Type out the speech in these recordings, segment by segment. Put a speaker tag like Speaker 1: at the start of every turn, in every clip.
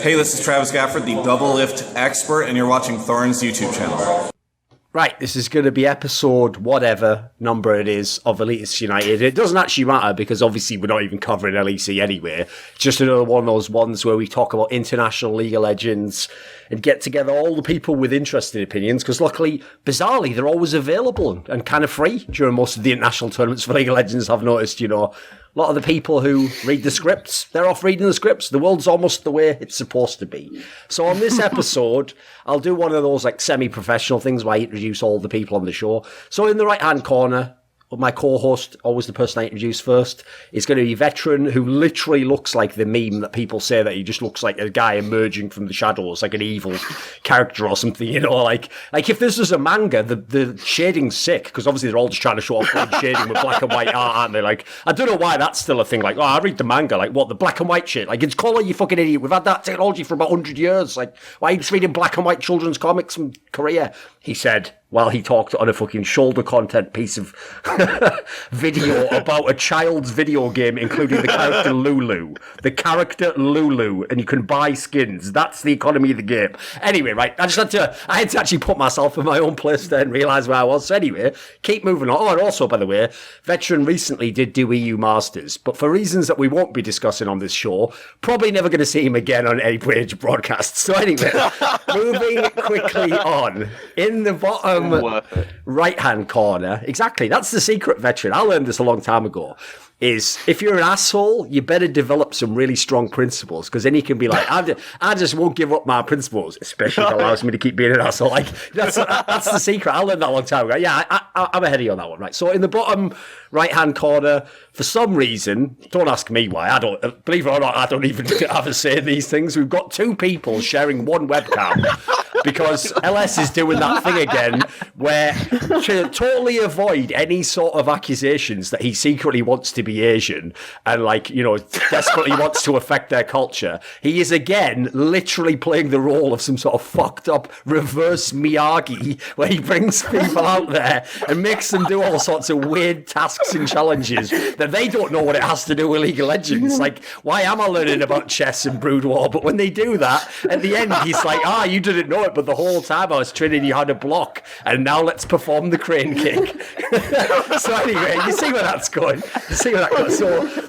Speaker 1: Hey, this is Travis Gafford, the double lift expert, and you're watching Thorin's YouTube channel.
Speaker 2: Right, this is going to be episode whatever number it is of Elitists United. It doesn't actually matter because obviously we're not even covering LEC anyway. It's just another one of those ones where we talk about international League of Legends and get together all the people with interesting opinions because luckily, bizarrely, they're always available and kind of free during most of the international tournaments for League of Legends. I've noticed, you know, a lot of the people who read the scripts, they're off reading the scripts. The world's almost the way it's supposed to be. So on this episode, I'll do one of those like semi-professional things where I introduce all the people on the show. So in the right-hand corner, my co-host, always the person I introduce first, is going to be Veteran, who literally looks like the meme that people say that he just looks like a guy emerging from the shadows, like an evil character or something, you know, like if this was a manga, the shading's sick, because obviously they're all just trying to show off green shading with black and white art, aren't they? Like, I don't know why that's still a thing, like, oh, I read the manga, like, what, the black and white shit? Like, it's colour, you fucking idiot, we've had that technology for about 100 years, like, why are you just reading black and white children's comics from Korea? He said, while he talked on a fucking shoulder content piece of video about a child's video game, including the character Lulu. The character Lulu, and you can buy skins. That's the economy of the game. Anyway, right, I had to actually put myself in my own place there and realise where I was. So anyway, keep moving on. Oh, and also, by the way, Veteran recently did do EU Masters, but for reasons that we won't be discussing on this show, probably never going to see him again on any major broadcast. So anyway, moving quickly on. In the bottom right-hand corner, exactly, that's the secret, Veteran. I learned this a long time ago, is if you're an asshole, you better develop some really strong principles, because then you can be like, I just won't give up my principles, especially if it allows me to keep being an asshole. Like, that's the secret. I learned that a long time ago. Yeah, I'm ahead of you on that one, right? So in the bottom right-hand corner, for some reason, don't ask me why, I don't, believe it or not, I don't even have a say in these things. We've got two people sharing one webcam, because LS is doing that thing again where to totally avoid any sort of accusations that he secretly wants to be Asian and, like, you know, desperately wants to affect their culture, he is again literally playing the role of some sort of fucked up reverse Miyagi where he brings people out there and makes them do all sorts of weird tasks and challenges that they don't know what it has to do with League of Legends. Like, why am I learning about chess and Brood War? But when they do that, at the end he's like, you didn't know it, but the whole time I was training you how to block, and now let's perform the crane kick. So anyway, you see where that's going. So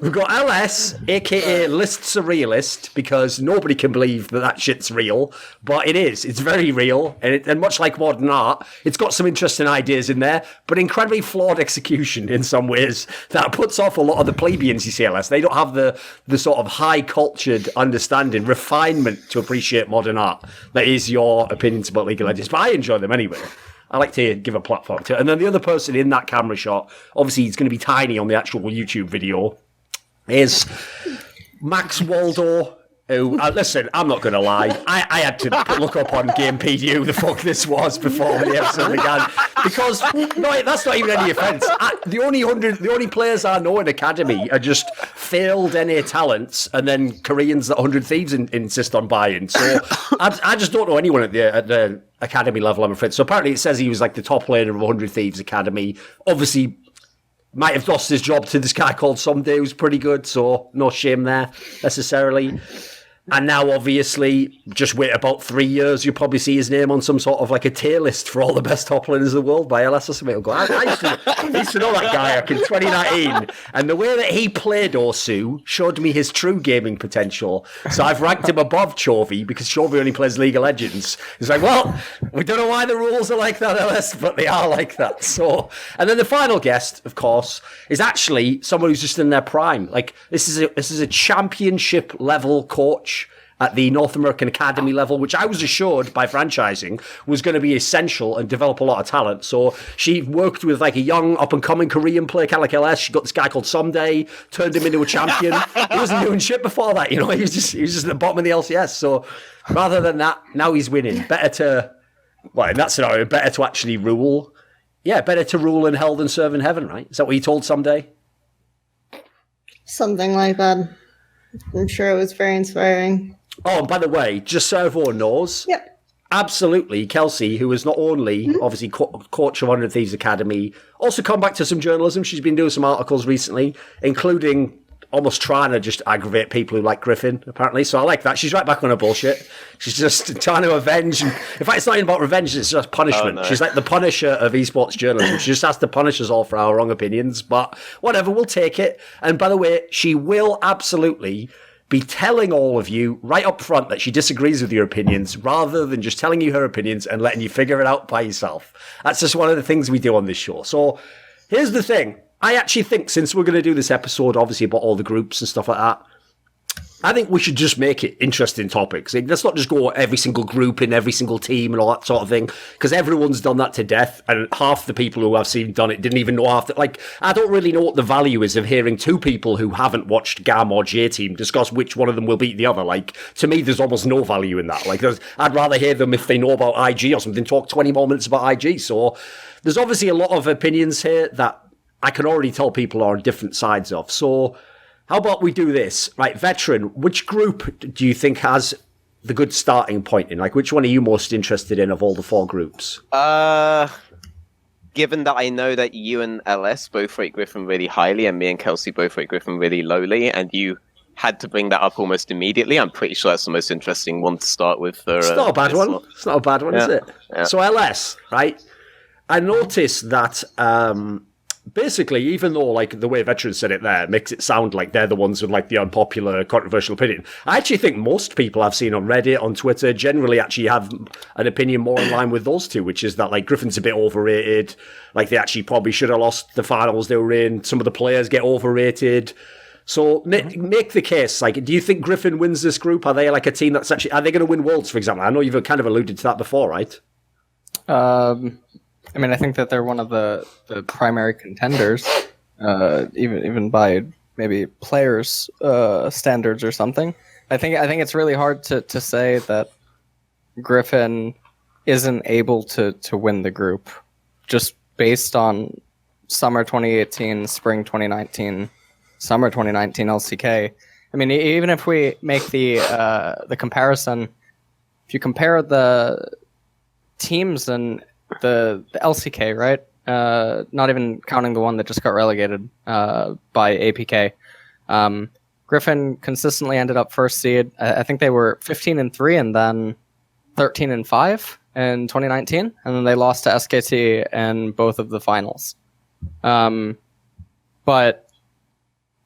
Speaker 2: we've got LS, aka Lists a Realist, because nobody can believe that shit's real, but it is. It's very real, and much like modern art, it's got some interesting ideas in there, but incredibly flawed execution in some ways that puts off a lot of the plebeians you see, LS. They don't have the sort of high-cultured understanding, refinement to appreciate modern art that is your opinions about League of Legends, but I enjoy them anyway. I like to give a platform to it. And then the other person in that camera shot, obviously he's going to be tiny on the actual YouTube video, is Max Waldo, who, listen, I'm not going to lie, I had to look up on Gamepedia who the fuck this was before the episode began, because, no, that's not even any offence. The only players I know in Academy are just failed NA talents and then Koreans that 100 Thieves insist on buying. So I just don't know anyone at the Academy level, I'm afraid. So apparently it says he was like the top player of 100 Thieves Academy. Obviously, might have lost his job to this guy called Someday, who's pretty good, so no shame there necessarily. And now, obviously, just wait about 3 years, you'll probably see his name on some sort of like a tier list for all the best top laners of the world by LS or something. I used to know that guy back in 2019, and the way that he played Osu showed me his true gaming potential. So I've ranked him above Chovy, because Chovy only plays League of Legends. It's like, well, we don't know why the rules are like that, LS, but they are like that. So, and then the final guest, of course, is actually someone who's just in their prime. Like, this is a championship level coach at the North American Academy level, which I was assured by franchising was going to be essential and develop a lot of talent. So she worked with like a young up-and-coming Korean player, kind of like LS. She got this guy called Someday, turned him into a champion. He wasn't doing shit before that, you know. He was just at the bottom of the LCS. So rather than that, now he's winning. In that scenario, better to actually rule. Yeah, better to rule in hell than serve in heaven, right? Is that what you told Someday?
Speaker 3: Something like that. I'm sure it was very inspiring.
Speaker 2: Oh, and by the way, just so everyone knows,
Speaker 3: yep,
Speaker 2: absolutely, Kelsey, who is not only obviously coach of 100 Thieves Academy, also come back to some journalism. She's been doing some articles recently, including almost trying to just aggravate people who like Griffin, apparently. So I like that. She's right back on her bullshit. She's just trying to avenge. And, in fact, it's not even about revenge. It's just punishment. Oh, no. She's like the Punisher of esports journalism. She just has to punish us all for our wrong opinions. But whatever, we'll take it. And by the way, she will absolutely be telling all of you right up front that she disagrees with your opinions rather than just telling you her opinions and letting you figure it out by yourself. That's just one of the things we do on this show. So here's the thing. I actually think, since we're going to do this episode, obviously, about all the groups and stuff like that, I think we should just make it interesting topics. Let's not just go every single group in every single team and all that sort of thing, because everyone's done that to death, and half the people who I've seen done it didn't even know half the... Like, I don't really know what the value is of hearing two people who haven't watched GAM or J-Team discuss which one of them will beat the other. Like, to me, there's almost no value in that. Like, I'd rather hear them, if they know about IG or something, talk 20 more minutes about IG. So there's obviously a lot of opinions here that I can already tell people are on different sides of. So how about we do this? Right, Veteran, which group do you think has the good starting point in? Like, which one are you most interested in of all the four groups?
Speaker 4: Given that I know that you and LS both rate Griffin really highly, and me and Kelsey both rate Griffin really lowly, and you had to bring that up almost immediately, I'm pretty sure that's the most interesting one to start with.
Speaker 2: It's not a bad one. It's not a bad one, is it? Yeah. So LS, right? I noticed that... basically, even though, like, the way Veteran said it there makes it sound like they're the ones with, like, the unpopular, controversial opinion, I actually think most people I've seen on Reddit, on Twitter, generally actually have an opinion more in line with those two, which is that, like, Griffin's a bit overrated, like, they actually probably should have lost the finals they were in, some of the players get overrated. So, make the case, like, do you think Griffin wins this group? Are they, like, a team that's actually... Are they going to win Worlds, for example? I know you've kind of alluded to that before, right?
Speaker 5: I mean, I think that they're one of the primary contenders, even by maybe players' standards or something. I think it's really hard to say that Griffin isn't able to win the group just based on summer 2018, spring 2019, summer 2019 LCK. I mean, even if we make the comparison, if you compare the teams and the LCK, right? Not even counting the one that just got relegated by APK. Griffin consistently ended up first seed. I think they were 15-3 and then 13-5 in 2019, and then they lost to SKT in both of the finals. But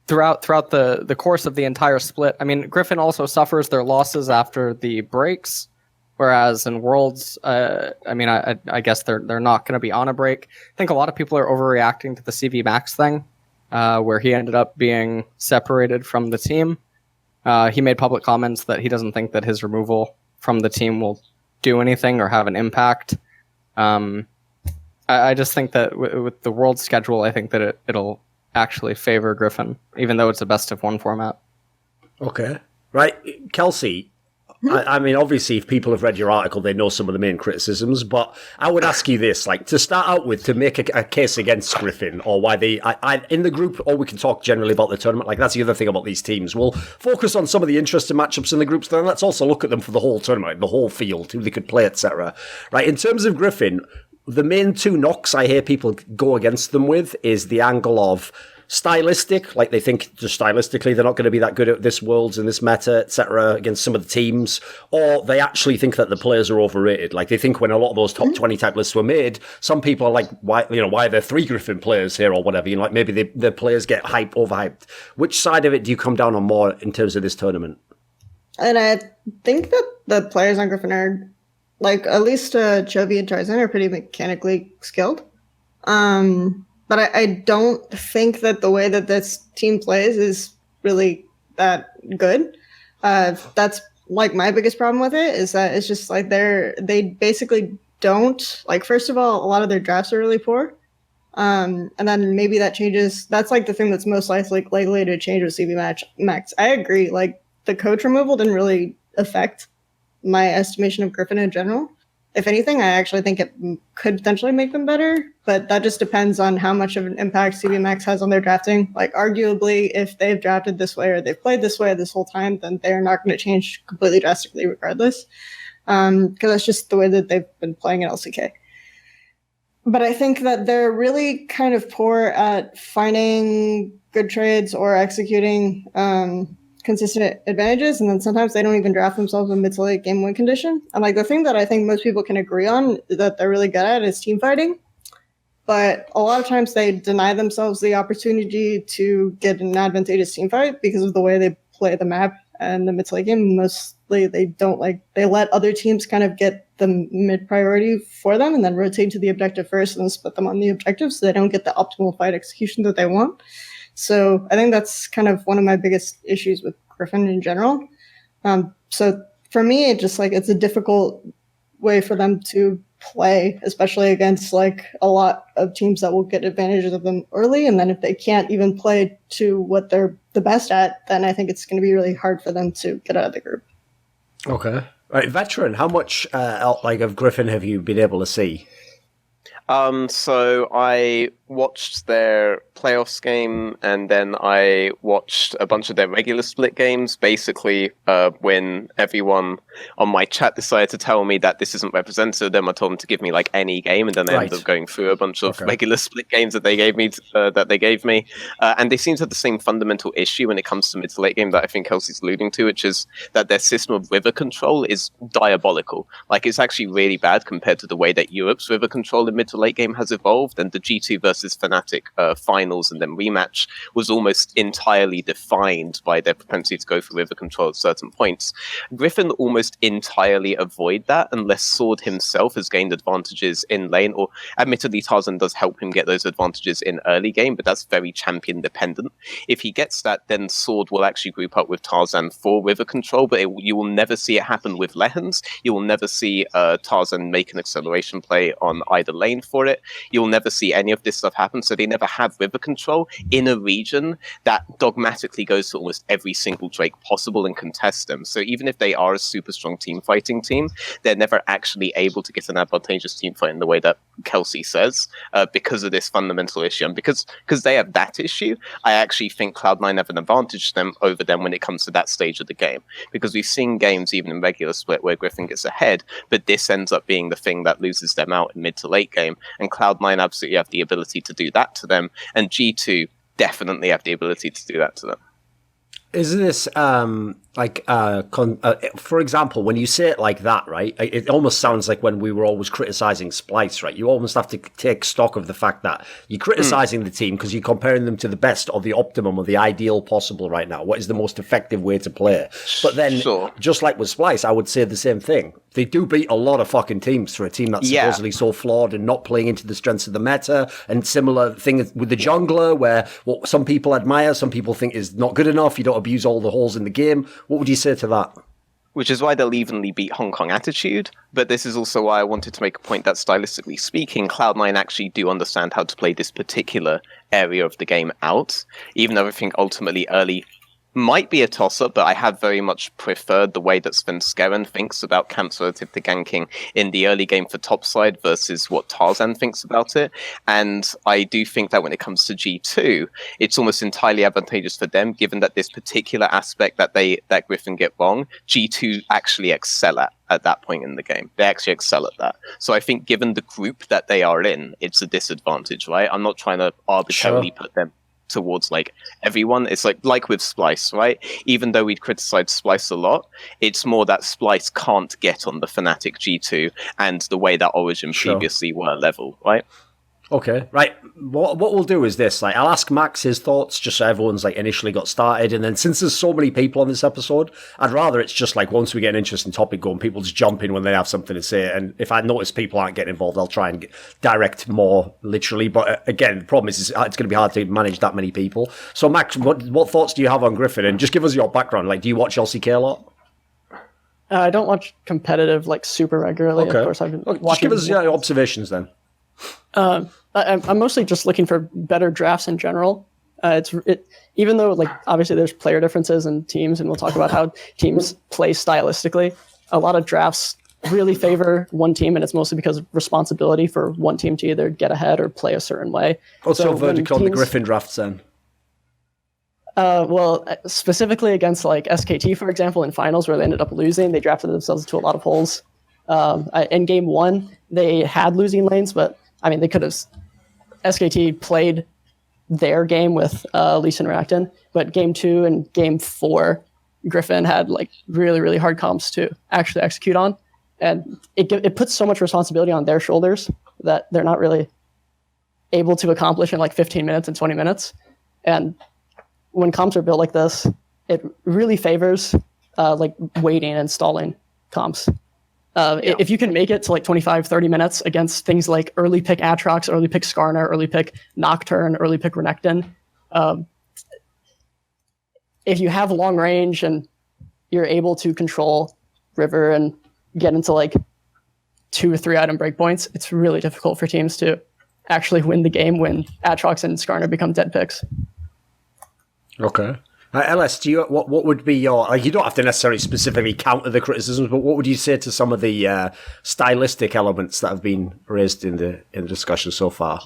Speaker 5: throughout the course of the entire split, I mean, Griffin also suffers their losses after the breaks. Whereas in Worlds, I mean, I guess they're not going to be on a break. I think a lot of people are overreacting to the CV Max thing, where he ended up being separated from the team. He made public comments that he doesn't think that his removal from the team will do anything or have an impact. I just think that with the World schedule, I think that it'll actually favor Griffin, even though it's a best-of-1 format.
Speaker 2: Okay. Right. Kelsey, I mean, obviously, if people have read your article, they know some of the main criticisms, but I would ask you this, like, to start out with, to make a case against Griffin, or why they, in the group, or we can talk generally about the tournament, like, that's the other thing about these teams. We'll focus on some of the interesting matchups in the groups, then let's also look at them for the whole tournament, the whole field, who they could play, etc. Right, in terms of Griffin, the main two knocks I hear people go against them with is the angle of stylistic, like they think just stylistically they're not going to be that good at this Worlds and this meta, etc., against some of the teams, or they actually think that the players are overrated. Like they think when a lot of those top 20 type lists were made, some people are like, why are there 3 Griffin players here or whatever? You know, like maybe the players get overhyped. Which side of it do you come down on more in terms of this tournament?
Speaker 3: And I think that the players on Griffin are, like, at least Chovy and Tarzan are pretty mechanically skilled. But I don't think that the way that this team plays is really that good. That's like my biggest problem with it, is that it's just like they basically don't, like, first of all, a lot of their drafts are really poor. And then maybe that changes. That's like the thing that's most likely to change with CV Max. I agree. Like, the coach removal didn't really affect my estimation of Griffin in general. If anything, I actually think it could potentially make them better, but that just depends on how much of an impact CV Max has on their drafting. Like, arguably, if they've drafted this way or they've played this way this whole time, then they're not going to change completely drastically regardless, because that's just the way that they've been playing in LCK. But I think that they're really kind of poor at finding good trades or executing consistent advantages, and then sometimes they don't even draft themselves in mid to late game win condition. And like the thing that I think most people can agree on that they're really good at is team fighting. But a lot of times they deny themselves the opportunity to get an advantageous team fight because of the way they play the map and the mid to late game. Mostly they let other teams kind of get the mid priority for them and then rotate to the objective first and then split them on the objective so they don't get the optimal fight execution that they want. So I think that's kind of one of my biggest issues with Griffin in general. So for me, it's a difficult way for them to play, especially against like a lot of teams that will get advantages of them early. And then if they can't even play to what they're the best at, then I think it's going to be really hard for them to get out of the group.
Speaker 2: Okay. Right, Veteran, how much of Griffin have you been able to see?
Speaker 4: So I watched their playoffs game, and then I watched a bunch of their regular split games, basically when everyone on my chat decided to tell me that this isn't representative of them. I told them to give me like any game, and then I ended up going through a bunch of regular split games that they gave me, and they seem to have the same fundamental issue when it comes to mid to late game that I think Kelsey's alluding to, which is that their system of river control is diabolical. Like, it's actually really bad compared to the way that Europe's river control in mid to late game has evolved, and the G2 versus Fnatic finals and then rematch was almost entirely defined by their propensity to go for river control at certain points. Griffin almost entirely avoid that unless Sword himself has gained advantages in lane, or admittedly Tarzan does help him get those advantages in early game, but that's very champion dependent. If he gets that, then Sword will actually group up with Tarzan for river control, but you will never see it happen with Lehens. You will never see Tarzan make an acceleration play on either lane for it. You'll never see any of this stuff happen, so they never have river control in a region that dogmatically goes to almost every single Drake possible and contests them. So even if they are a super strong team fighting team, they're never actually able to get an advantageous team fight in the way that Kelsey says, because of this fundamental issue. And because they have that issue, I actually think Cloud9 have an advantage over them when it comes to that stage of the game. Because we've seen games, even in regular split, where Griffin gets ahead, but this ends up being the thing that loses them out in mid to late game. And Cloud9 absolutely have the ability to do that to them, and G2 definitely have the ability to do that to them.
Speaker 2: Is this for example, when you say it like that, right? It almost sounds like when we were always criticizing Splyce, right? You almost have to take stock of the fact that you're criticizing the team because you're comparing them to the best or the optimum or the ideal possible right now. What is the most effective way to play? But then, just like with Splyce, I would say the same thing. They do beat a lot of fucking teams for a team that's supposedly so flawed and not playing into the strengths of the meta. And similar thing with the jungler, where what some people admire, some people think is not good enough. You don't abuse all the holes in the game. What would you say to that?
Speaker 4: Which is why they'll evenly beat Hong Kong Attitude, but this is also why I wanted to make a point that, stylistically speaking, Cloud9 actually do understand how to play this particular area of the game out, even though I think ultimately early might be a toss-up, but I have very much preferred the way that Svenskeren thinks about camps relative to ganking in the early game for topside versus what Tarzan thinks about it. And I do think that when it comes to G2, it's almost entirely advantageous for them, given that this particular aspect that Griffin get wrong, G2 actually excel at that point in the game. They actually excel at that. So I think given the group that they are in, it's a disadvantage, right? I'm not trying to arbitrarily put them towards like everyone. It's like with Splyce, right? Even though we'd criticize Splyce a lot, it's more that Splyce can't get on the Fnatic G2 and the way that OllieJ previously were level, right?
Speaker 2: Okay, right. What we'll do is this. I'll ask Max his thoughts, just so everyone's initially got started, and then since there's so many people on this episode, I'd rather it's just once we get an interesting topic going, people just jump in when they have something to say. And if I notice people aren't getting involved, I'll try and direct more literally. But again, the problem is it's going to be hard to manage that many people. So Max, what thoughts do you have on Griffin? And just give us your background. Do you watch LCK a lot?
Speaker 6: I don't watch competitive super regularly.
Speaker 2: Okay.
Speaker 6: Of course, I've been watching.
Speaker 2: Just give us your observations then.
Speaker 6: I'm mostly just looking for better drafts in general. Even though obviously there's player differences in teams, and we'll talk about how teams play stylistically. A lot of drafts really favor one team, and it's mostly because of responsibility for one team to either get ahead or play a certain way.
Speaker 2: What's your verdict on the Griffin drafts then?
Speaker 6: Well, specifically against SKT, for example, in finals where they ended up losing, they drafted themselves into a lot of holes. In game one, they had losing lanes, but they could have. SKT played their game with Lee Sin Rakuten, but game 2 and game 4, Griffin had like really, really hard comps to actually execute on. And it puts so much responsibility on their shoulders that they're not really able to accomplish in like 15 minutes and 20 minutes. And when comps are built like this, it really favors like waiting and stalling comps. If you can make it to like 25, 30 minutes against things like early pick Atrox, early pick Skarner, early pick Nocturne, early pick Renekton, if you have long range and you're able to control River and get into like 2 or 3 item breakpoints, it's really difficult for teams to actually win the game when Atrox and Skarner become dead picks.
Speaker 2: Okay. LS, do you what would be your? Like, you don't have to necessarily specifically counter the criticisms, but what would you say to some of the stylistic elements that have been raised in the discussion so far?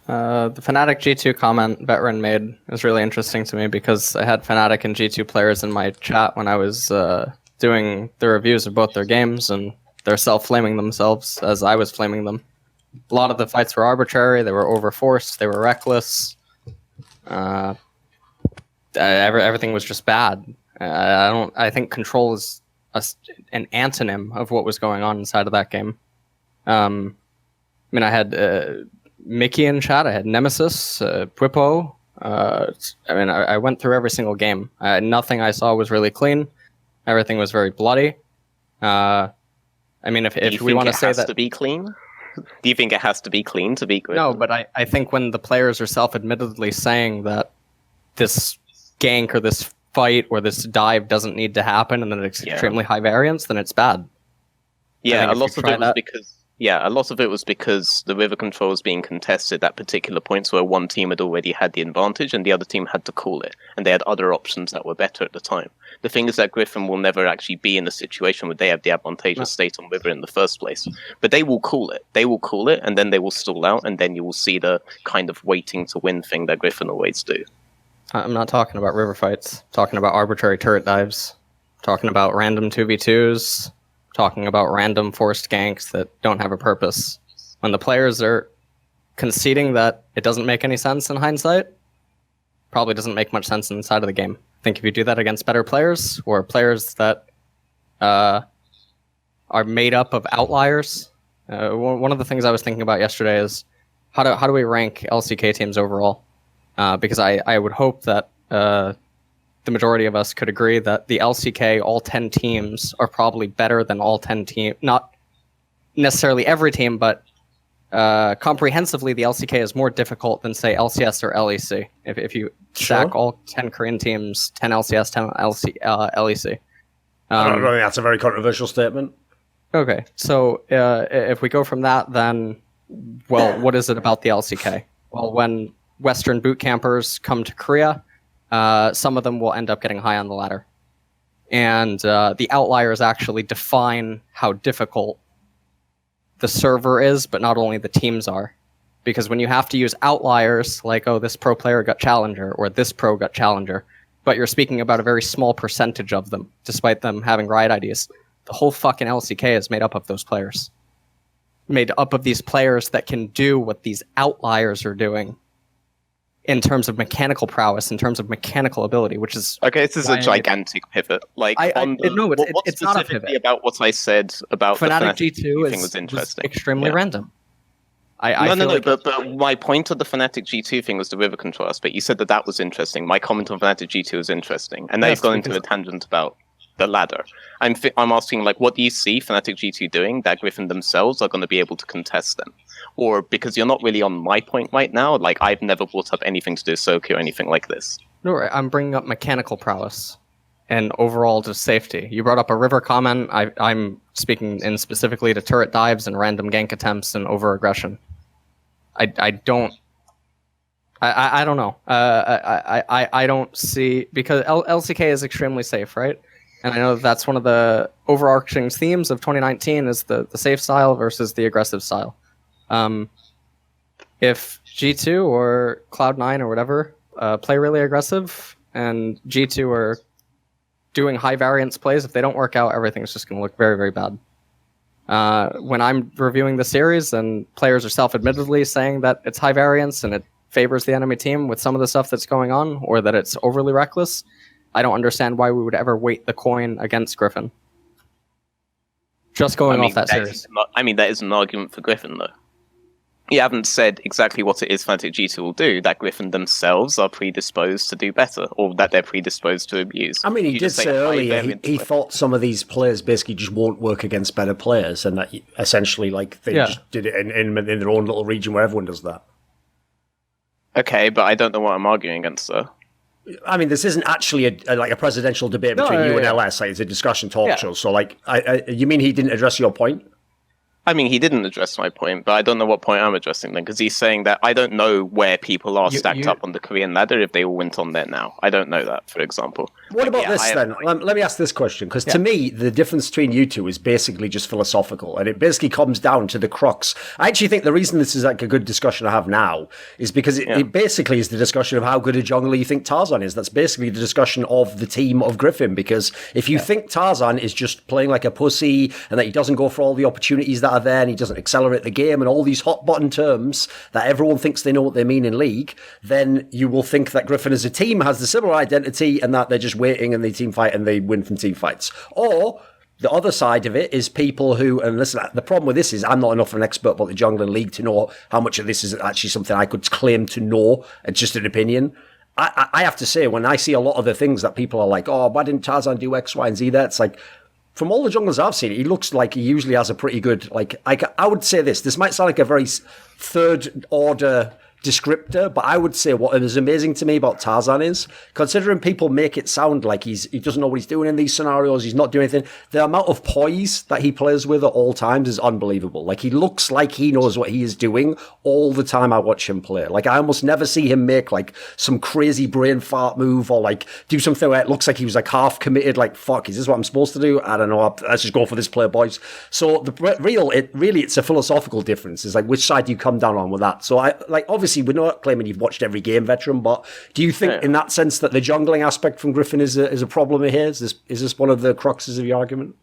Speaker 5: The Fnatic G2 comment Veteran made is really interesting to me because I had Fnatic and G2 players in my chat when I was doing the reviews of both their games, and they're self-flaming themselves as I was flaming them. A lot of the fights were arbitrary, they were overforced, they were reckless. Everything was just bad. I think control is an antonym of what was going on inside of that game. I mean, I had Mickey in chat, I had Nemesis, Pwipo. I went through every single game. Nothing I saw was really clean. Everything was very bloody. I mean, if we want to say that,
Speaker 4: has to be clean. Do you think it has to be clean to be good?
Speaker 5: No, but I think when the players are self-admittedly saying that this gank or this fight or this dive doesn't need to happen and that it's extremely high variance, then it's bad.
Speaker 4: Yeah, a lot of it was because the river control was being contested at particular points where one team had already had the advantage and the other team had to call it, and they had other options that were better at the time. The thing is that Griffin will never actually be in a situation where they have the advantageous state on river in the first place. But they will call it. They will call it, and then they will stall out, and then you will see the kind of waiting to win thing that Griffin always do.
Speaker 5: I'm not talking about river fights. I'm talking about arbitrary turret dives. I'm talking about random 2v2s. Talking about random forced ganks that don't have a purpose. When the players are conceding that it doesn't make any sense in hindsight, probably doesn't make much sense inside of the game. I think if you do that against better players or players that are made up of outliers, one of the things I was thinking about yesterday is how do we rank LCK teams overall? Because I would hope that the majority of us could agree that the LCK, all 10 teams, are probably better than all 10 teams. Not necessarily every team, but comprehensively, the LCK is more difficult than, say, LCS or LEC. If you stack all 10 Korean teams, 10 LCS, 10 LEC.
Speaker 2: I don't think that's a very controversial statement.
Speaker 5: Okay, so if we go from that, then, well, what is it about the LCK? Well, when Western boot campers come to Korea, some of them will end up getting high on the ladder. And the outliers actually define how difficult the server is, but not only the teams are. Because when you have to use outliers, like, oh, this pro player got challenger, or this pro got challenger, but you're speaking about a very small percentage of them, despite them having Riot IDs, the whole fucking LCK is made up of those players. Made up of these players that can do what these outliers are doing in terms of mechanical prowess, in terms of mechanical ability, which is...
Speaker 4: Okay, this is a gigantic pivot. Like,
Speaker 5: it's not a pivot.
Speaker 4: About what I said about
Speaker 5: Fnatic
Speaker 4: the
Speaker 5: G2
Speaker 4: thing was interesting.
Speaker 5: Extremely random.
Speaker 4: But my point of the Fnatic G2 thing was the river control aspect. You said that was interesting. My comment on Fnatic G2 was interesting. And now you've gone into a tangent about the ladder. I'm asking, like, what do you see Fnatic G2 doing that Griffin themselves are going to be able to contest them? Or, because you're not really on my point right now, like, I've never brought up anything to do with Soki or anything like this.
Speaker 5: No, I'm bringing up mechanical prowess and overall just safety. You brought up a river comment. I'm speaking in specifically to turret dives and random gank attempts and over-aggression. I don't know. I don't see... Because LCK is extremely safe, right? And I know that's one of the overarching themes of 2019 is the safe style versus the aggressive style. If G2 or Cloud9 or whatever play really aggressive and G2 are doing high variance plays, if they don't work out, everything's just going to look very, very bad. When I'm reviewing the series and players are self-admittedly saying that it's high variance and it favors the enemy team with some of the stuff that's going on, or that it's overly reckless, I don't understand why we would ever weight the coin against Griffin. Just going off that series.
Speaker 4: That is an argument for Griffin, though. You haven't said exactly what it is Fnatic G2 will do, that Griffin themselves are predisposed to do better, or that they're predisposed to abuse.
Speaker 2: I mean, he did say earlier he thought some of these players basically just won't work against better players, and that essentially like they just did it in their own little region where everyone does that.
Speaker 4: Okay, but I don't know what I'm arguing against, though.
Speaker 2: I mean, this isn't actually a presidential debate between you and LS. Like, it's a discussion talk show. So, like, you mean he didn't address your point?
Speaker 4: I mean, he didn't address my point, but I don't know what point I'm addressing then, because he's saying that I don't know where people are stacked up on the Korean ladder if they all went on there now. I don't know that, for example.
Speaker 2: What about this then? Let me ask this question, because to me, the difference between you two is basically just philosophical, and it basically comes down to the crux. I actually think the reason this is like a good discussion to have now is because it basically is the discussion of how good a jungler you think Tarzan is. That's basically the discussion of the team of Griffin, because if you think Tarzan is just playing like a pussy and that he doesn't go for all the opportunities that are there and he doesn't accelerate the game and all these hot button terms that everyone thinks they know what they mean in League, then you will think that Griffin as a team has the similar identity and that they're just waiting and they team fight and they win from team fights. Or the other side of it is people who, and listen, the problem with this is I'm not enough of an expert about the jungle and League to know how much of this is actually something I could claim to know. It's just an opinion. I have to say, when I see a lot of the things that people are like, oh, why didn't Tarzan do X, Y, and Z there? It's like, from all the junglers I've seen, he looks like he usually has a pretty good, like, I would say this might sound like a very third order descriptor, but I would say what is amazing to me about Tarzan is, considering people make it sound like he doesn't know what he's doing in these scenarios, he's not doing anything, the amount of poise that he plays with at all times is unbelievable. Like, he looks like he knows what he is doing all the time I watch him play. Like, I almost never see him make like some crazy brain fart move or like do something where it looks like he was like half committed, like, fuck, is this what I'm supposed to do? I don't know, let's just go for this play, boys. So it's a philosophical difference. It's like, which side do you come down on with that? So I like, obviously we're not claiming you've watched every game, Veteran, but do you think in that sense that the jungling aspect from Griffin is a problem here? Is this one of the cruxes of your argument?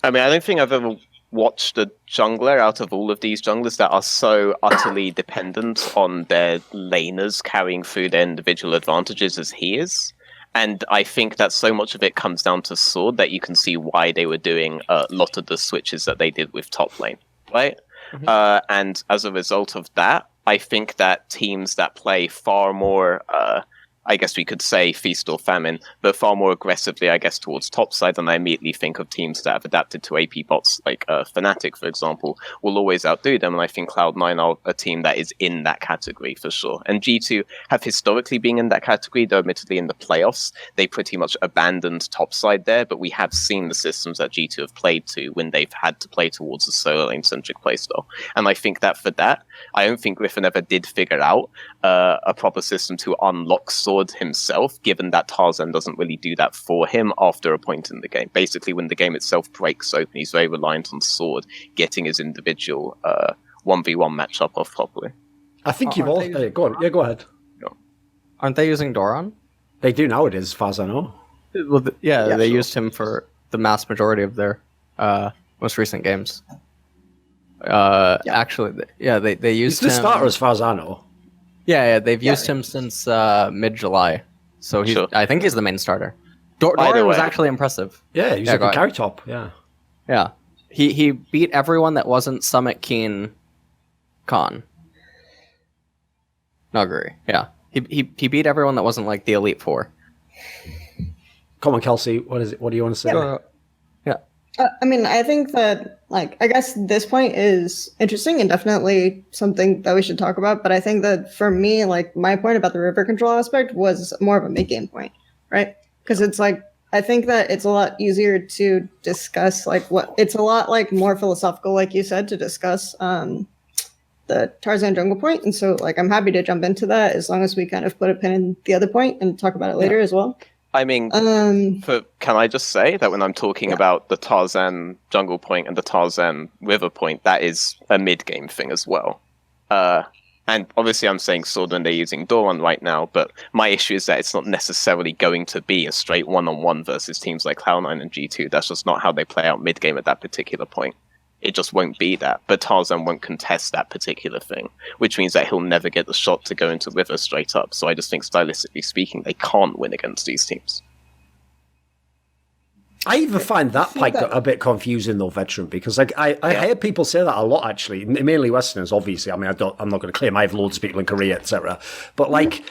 Speaker 4: I mean, I don't think I've ever watched a jungler out of all of these junglers that are so utterly dependent on their laners carrying through their individual advantages as he is. And I think that so much of it comes down to Sword that you can see why they were doing a lot of the switches that they did with top lane, right? Mm-hmm. And as a result of that, I think that teams that play far more, I guess we could say feast or famine, but far more aggressively, I guess, towards topside, and I immediately think of teams that have adapted to AP bots, like Fnatic, for example, will always outdo them, and I think Cloud9 are a team that is in that category for sure. And G2 have historically been in that category, though admittedly in the playoffs, they pretty much abandoned topside there, but we have seen the systems that G2 have played to when they've had to play towards a solo lane-centric playstyle. And I think that for that, I don't think Griffin ever did figure out a proper system to unlock Sword himself, given that Tarzan doesn't really do that for him after a point in the game. Basically, when the game itself breaks open, he's very reliant on Sword getting his individual 1v1 matchup off properly.
Speaker 2: I think you've all... go on. Yeah, go ahead.
Speaker 4: Yeah.
Speaker 5: Aren't they using Doran?
Speaker 2: They do nowadays, as far as I know.
Speaker 5: Well, they used him for the mass majority of their most recent games. Actually, they used him...
Speaker 2: He's the starter, as far as I know.
Speaker 5: Yeah, they've used him since mid-July, so I think he's the main starter. Doran was actually impressive.
Speaker 2: Yeah, he was like a carry top.
Speaker 5: Yeah. He beat everyone that wasn't Summit Keen Khan. Nuguri. Yeah, he beat everyone that wasn't like the Elite Four.
Speaker 2: Come on, Kelsey. What is it? What do you want to say?
Speaker 3: I mean, I think that, like, I guess this point is interesting and definitely something that we should talk about. But I think that for me, like, my point about the river control aspect was more of a mid-game point, right? Because it's like, I think that it's a lot easier to discuss, like, it's a lot, like, more philosophical, like you said, to discuss the Tarzan jungle point. And so, like, I'm happy to jump into that as long as we kind of put a pin in the other point and talk about it later as well.
Speaker 4: I mean, can I just say that when I'm talking about the Tarzan jungle point and the Tarzan river point, that is a mid-game thing as well. And obviously I'm saying Sword when they're using Doran right now, but my issue is that it's not necessarily going to be a straight one-on-one versus teams like Cloud9 and G2. That's just not how they play out mid-game at that particular point. it just won't be that. But Tarzan won't contest that particular thing, which means that he'll never get the shot to go into River straight up. So I just think, stylistically speaking, they can't win against these teams.
Speaker 2: I even find that pike a bit confusing though, Veteran, because like I hear people say that a lot actually, mainly Westerners, obviously. I mean, I'm not going to claim I have loads of people in Korea, etc. But like,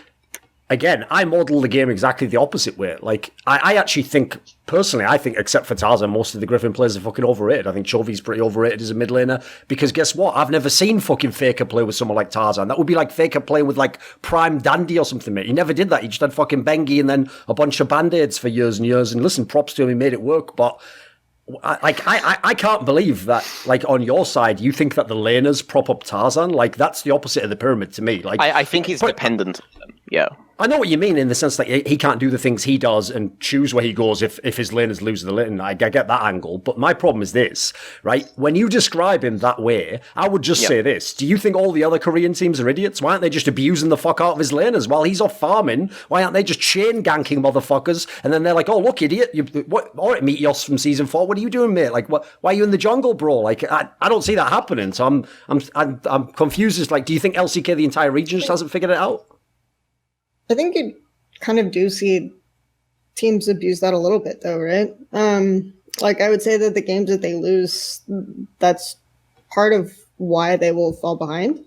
Speaker 2: again, I model the game exactly the opposite way. Like, I actually think, personally, except for Tarzan, most of the Griffin players are fucking overrated. I think Chovy's pretty overrated as a mid laner, because guess what? I've never seen fucking Faker play with someone like Tarzan. That would be like Faker playing with like Prime Dandy or something, mate. He never did that. He just had fucking Bengi and then a bunch of Band-Aids for years and years. And listen, props to him, he made it work, but I can't believe that, like, on your side, you think that the laners prop up Tarzan. Like, that's the opposite of the pyramid to me. Like,
Speaker 4: I think he's dependent on them, yeah.
Speaker 2: I know what you mean in the sense that he can't do the things he does and choose where he goes if his laners lose the lane. I get that angle. But my problem is this, right? When you describe him that way, I would just say this. Do you think all the other Korean teams are idiots? Why aren't they just abusing the fuck out of his laners while he's off farming? Why aren't they just chain ganking motherfuckers? And then they're like, oh, look, idiot. All right, Meteos from season 4. What are you doing, mate? Like, why are you in the jungle, bro? Like, I don't see that happening. So I'm confused. It's like, do you think LCK, the entire region, just hasn't figured it out?
Speaker 3: I think you kind of do see teams abuse that a little bit, though, right? Like, I would say that the games that they lose, that's part of why they will fall behind.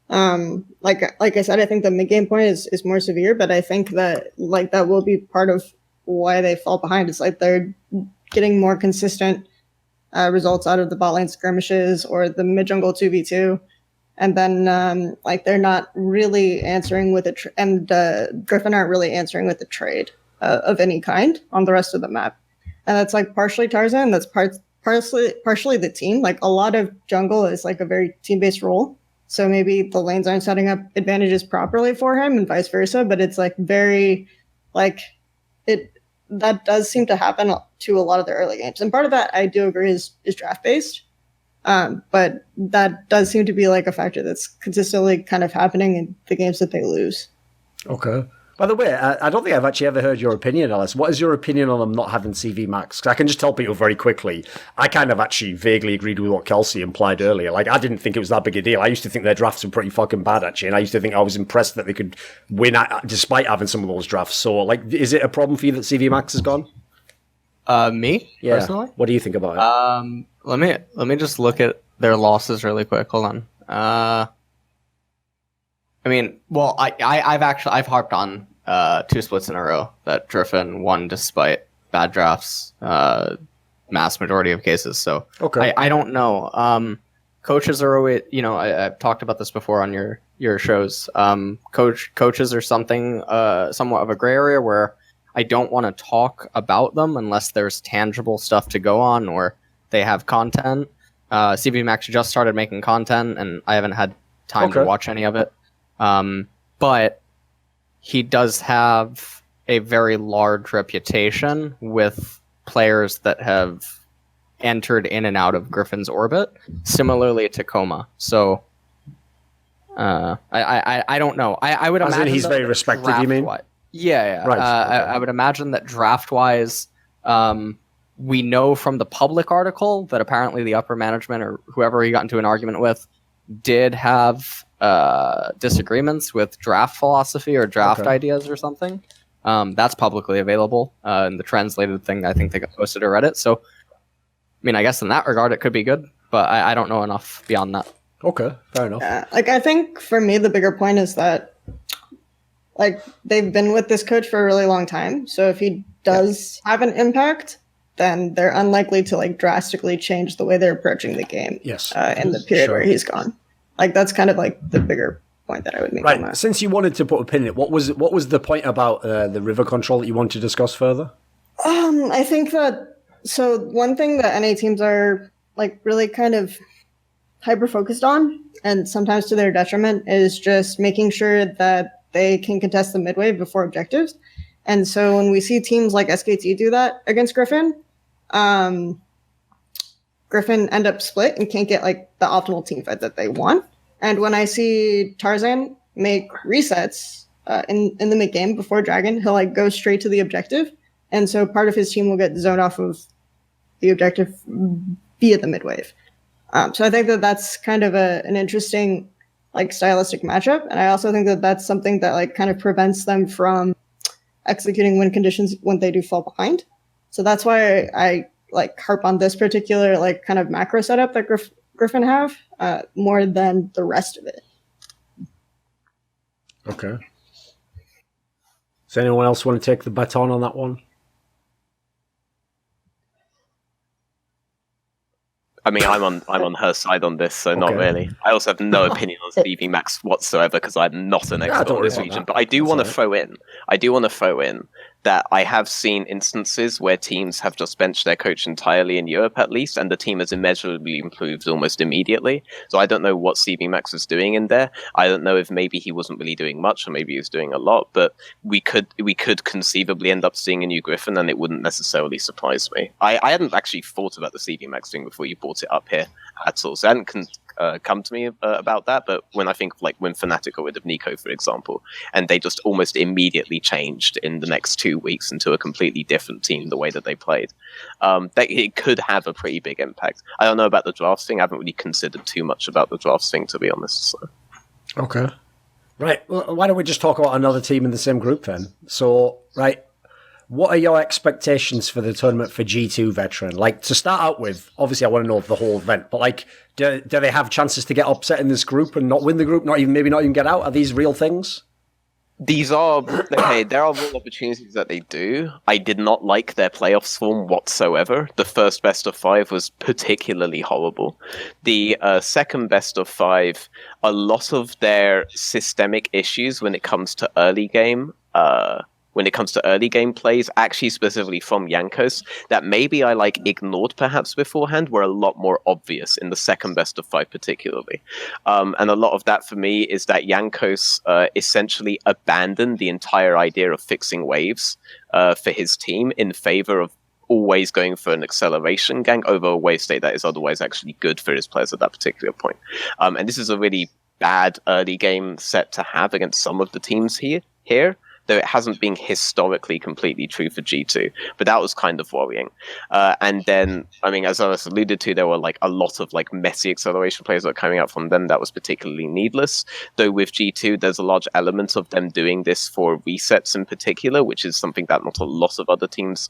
Speaker 3: Like I said, I think the mid game point is more severe, but I think that like that will be part of why they fall behind. It's like they're getting more consistent results out of the bot lane skirmishes or the mid jungle 2v2. And then, like, they're not really answering with Griffin aren't really answering with a trade of any kind on the rest of the map. And that's, like, partially Tarzan, that's partially the team. Like, a lot of jungle is, like, a very team-based role. So maybe the lanes aren't setting up advantages properly for him and vice versa. But it's, like, very, like, that does seem to happen to a lot of the early games. And part of that, I do agree, is draft-based. But that does seem to be like a factor that's consistently kind of happening in the games that they lose.
Speaker 2: Okay. By the way, I don't think I've actually ever heard your opinion, Alice. What is your opinion on them not having CV Max? 'Cause I can just tell people very quickly. I kind of actually vaguely agreed with what Kelsey implied earlier. Like, I didn't think it was that big a deal. I used to think their drafts were pretty fucking bad, actually. And I used to think I was impressed that they could win despite having some of those drafts. So, like, is it a problem for you that CV Max is gone?
Speaker 5: Me,
Speaker 2: Yeah.
Speaker 5: personally?
Speaker 2: What do you think about it?
Speaker 5: Let me just look at their losses really quick. Hold on. I mean, well, I've harped on 2 splits in a row that Griffin won despite bad drafts, mass majority of cases. So
Speaker 2: Okay.
Speaker 5: I don't know. Coaches are always, I've talked about this before on your shows. Coaches are something somewhat of a gray area where I don't want to talk about them unless there's tangible stuff to go on or they have content. CV Max just started making content, and I haven't had time to watch any of it. But he does have a very large reputation with players that have entered in and out of Griffin's orbit, similarly to Coma. So I don't know. I would imagine
Speaker 2: he's very respected, you mean?
Speaker 5: Yeah.
Speaker 2: Right.
Speaker 5: I would imagine that draft-wise, we know from the public article that apparently the upper management or whoever he got into an argument with did have disagreements with draft philosophy or draft ideas or something. That's publicly available in the translated thing. I think they got posted to Reddit. So, I mean, I guess in that regard, it could be good, but I don't know enough beyond that.
Speaker 2: Okay, fair enough.
Speaker 3: Like, I think for me, the bigger point is that, like, they've been with this coach for a really long time. So if he does have an impact, then they're unlikely to, like, drastically change the way they're approaching the game.
Speaker 2: Yes.
Speaker 3: In the period where he's gone. Like, that's kind of like the bigger point that I would make on that.
Speaker 2: Since you wanted to put a pin in it, what was the point about the river control that you want to discuss further?
Speaker 3: I think that, so one thing that NA teams are, like, really kind of hyper focused on, and sometimes to their detriment, is just making sure that they can contest the mid wave before objectives. And so when we see teams like SKT do that against Griffin, Griffin end up split and can't get, like, the optimal team fight that they want. And when I see Tarzan make resets in the mid game before Dragon, he'll, like, go straight to the objective. And so part of his team will get zoned off of the objective via the mid wave. So I think that that's kind of an interesting like stylistic matchup, and I also think that that's something that like kind of prevents them from executing win conditions when they do fall behind. So that's why I like harp on this particular like kind of macro setup that Griffin have more than the rest of it.
Speaker 2: Okay. Does anyone else want to take the baton on that one?
Speaker 4: I mean, I'm on her side on this, so not really. I also have no opinion on Stevie Max whatsoever because I'm not an expert in this region. But I do want to throw in that I have seen instances where teams have just benched their coach entirely in Europe, at least, and the team has immeasurably improved almost immediately. So I don't know what Stevie Max was doing in there. I don't know if maybe he wasn't really doing much, or maybe he was doing a lot. But we could conceivably end up seeing a new Griffin, and it wouldn't necessarily surprise me. I hadn't actually thought about the Stevie Max thing before you brought it up here at all, so I hadn't come to me about that. But when I think like when Fnatic got rid of Nico, for example, and they just almost immediately changed in the next 2 weeks into a completely different team the way that they played, it could have a pretty big impact. I don't know about the drafts thing. I haven't really considered too much about the drafts thing, to be honest. So.
Speaker 2: Okay. Right. Well, why don't we just talk about another team in the same group then? So, right. What are your expectations for the tournament for G2 Veteran? Like, to start out with, obviously I want to know the whole event, but like, do they have chances to get upset in this group and not win the group, maybe not even get out? Are these real things?
Speaker 4: These are, okay, there are real opportunities that they do. I did not like their playoffs form whatsoever. The first best of 5 was particularly horrible. The second best of 5, a lot of their systemic issues when it comes to early game, plays, actually specifically from Jankos, that maybe I like ignored perhaps beforehand, were a lot more obvious in the second best of 5 particularly. And a lot of that for me is that Jankos essentially abandoned the entire idea of fixing waves for his team in favor of always going for an acceleration gank over a wave state that is otherwise actually good for his players at that particular point. And this is a really bad early game set to have against some of the teams here. Though it hasn't been historically completely true for G2, but that was kind of worrying. And then, I mean, as I was alluded to, there were like a lot of like messy acceleration plays that were coming out from them that was particularly needless. Though with G2, there's a large element of them doing this for resets in particular, which is something that not a lot of other teams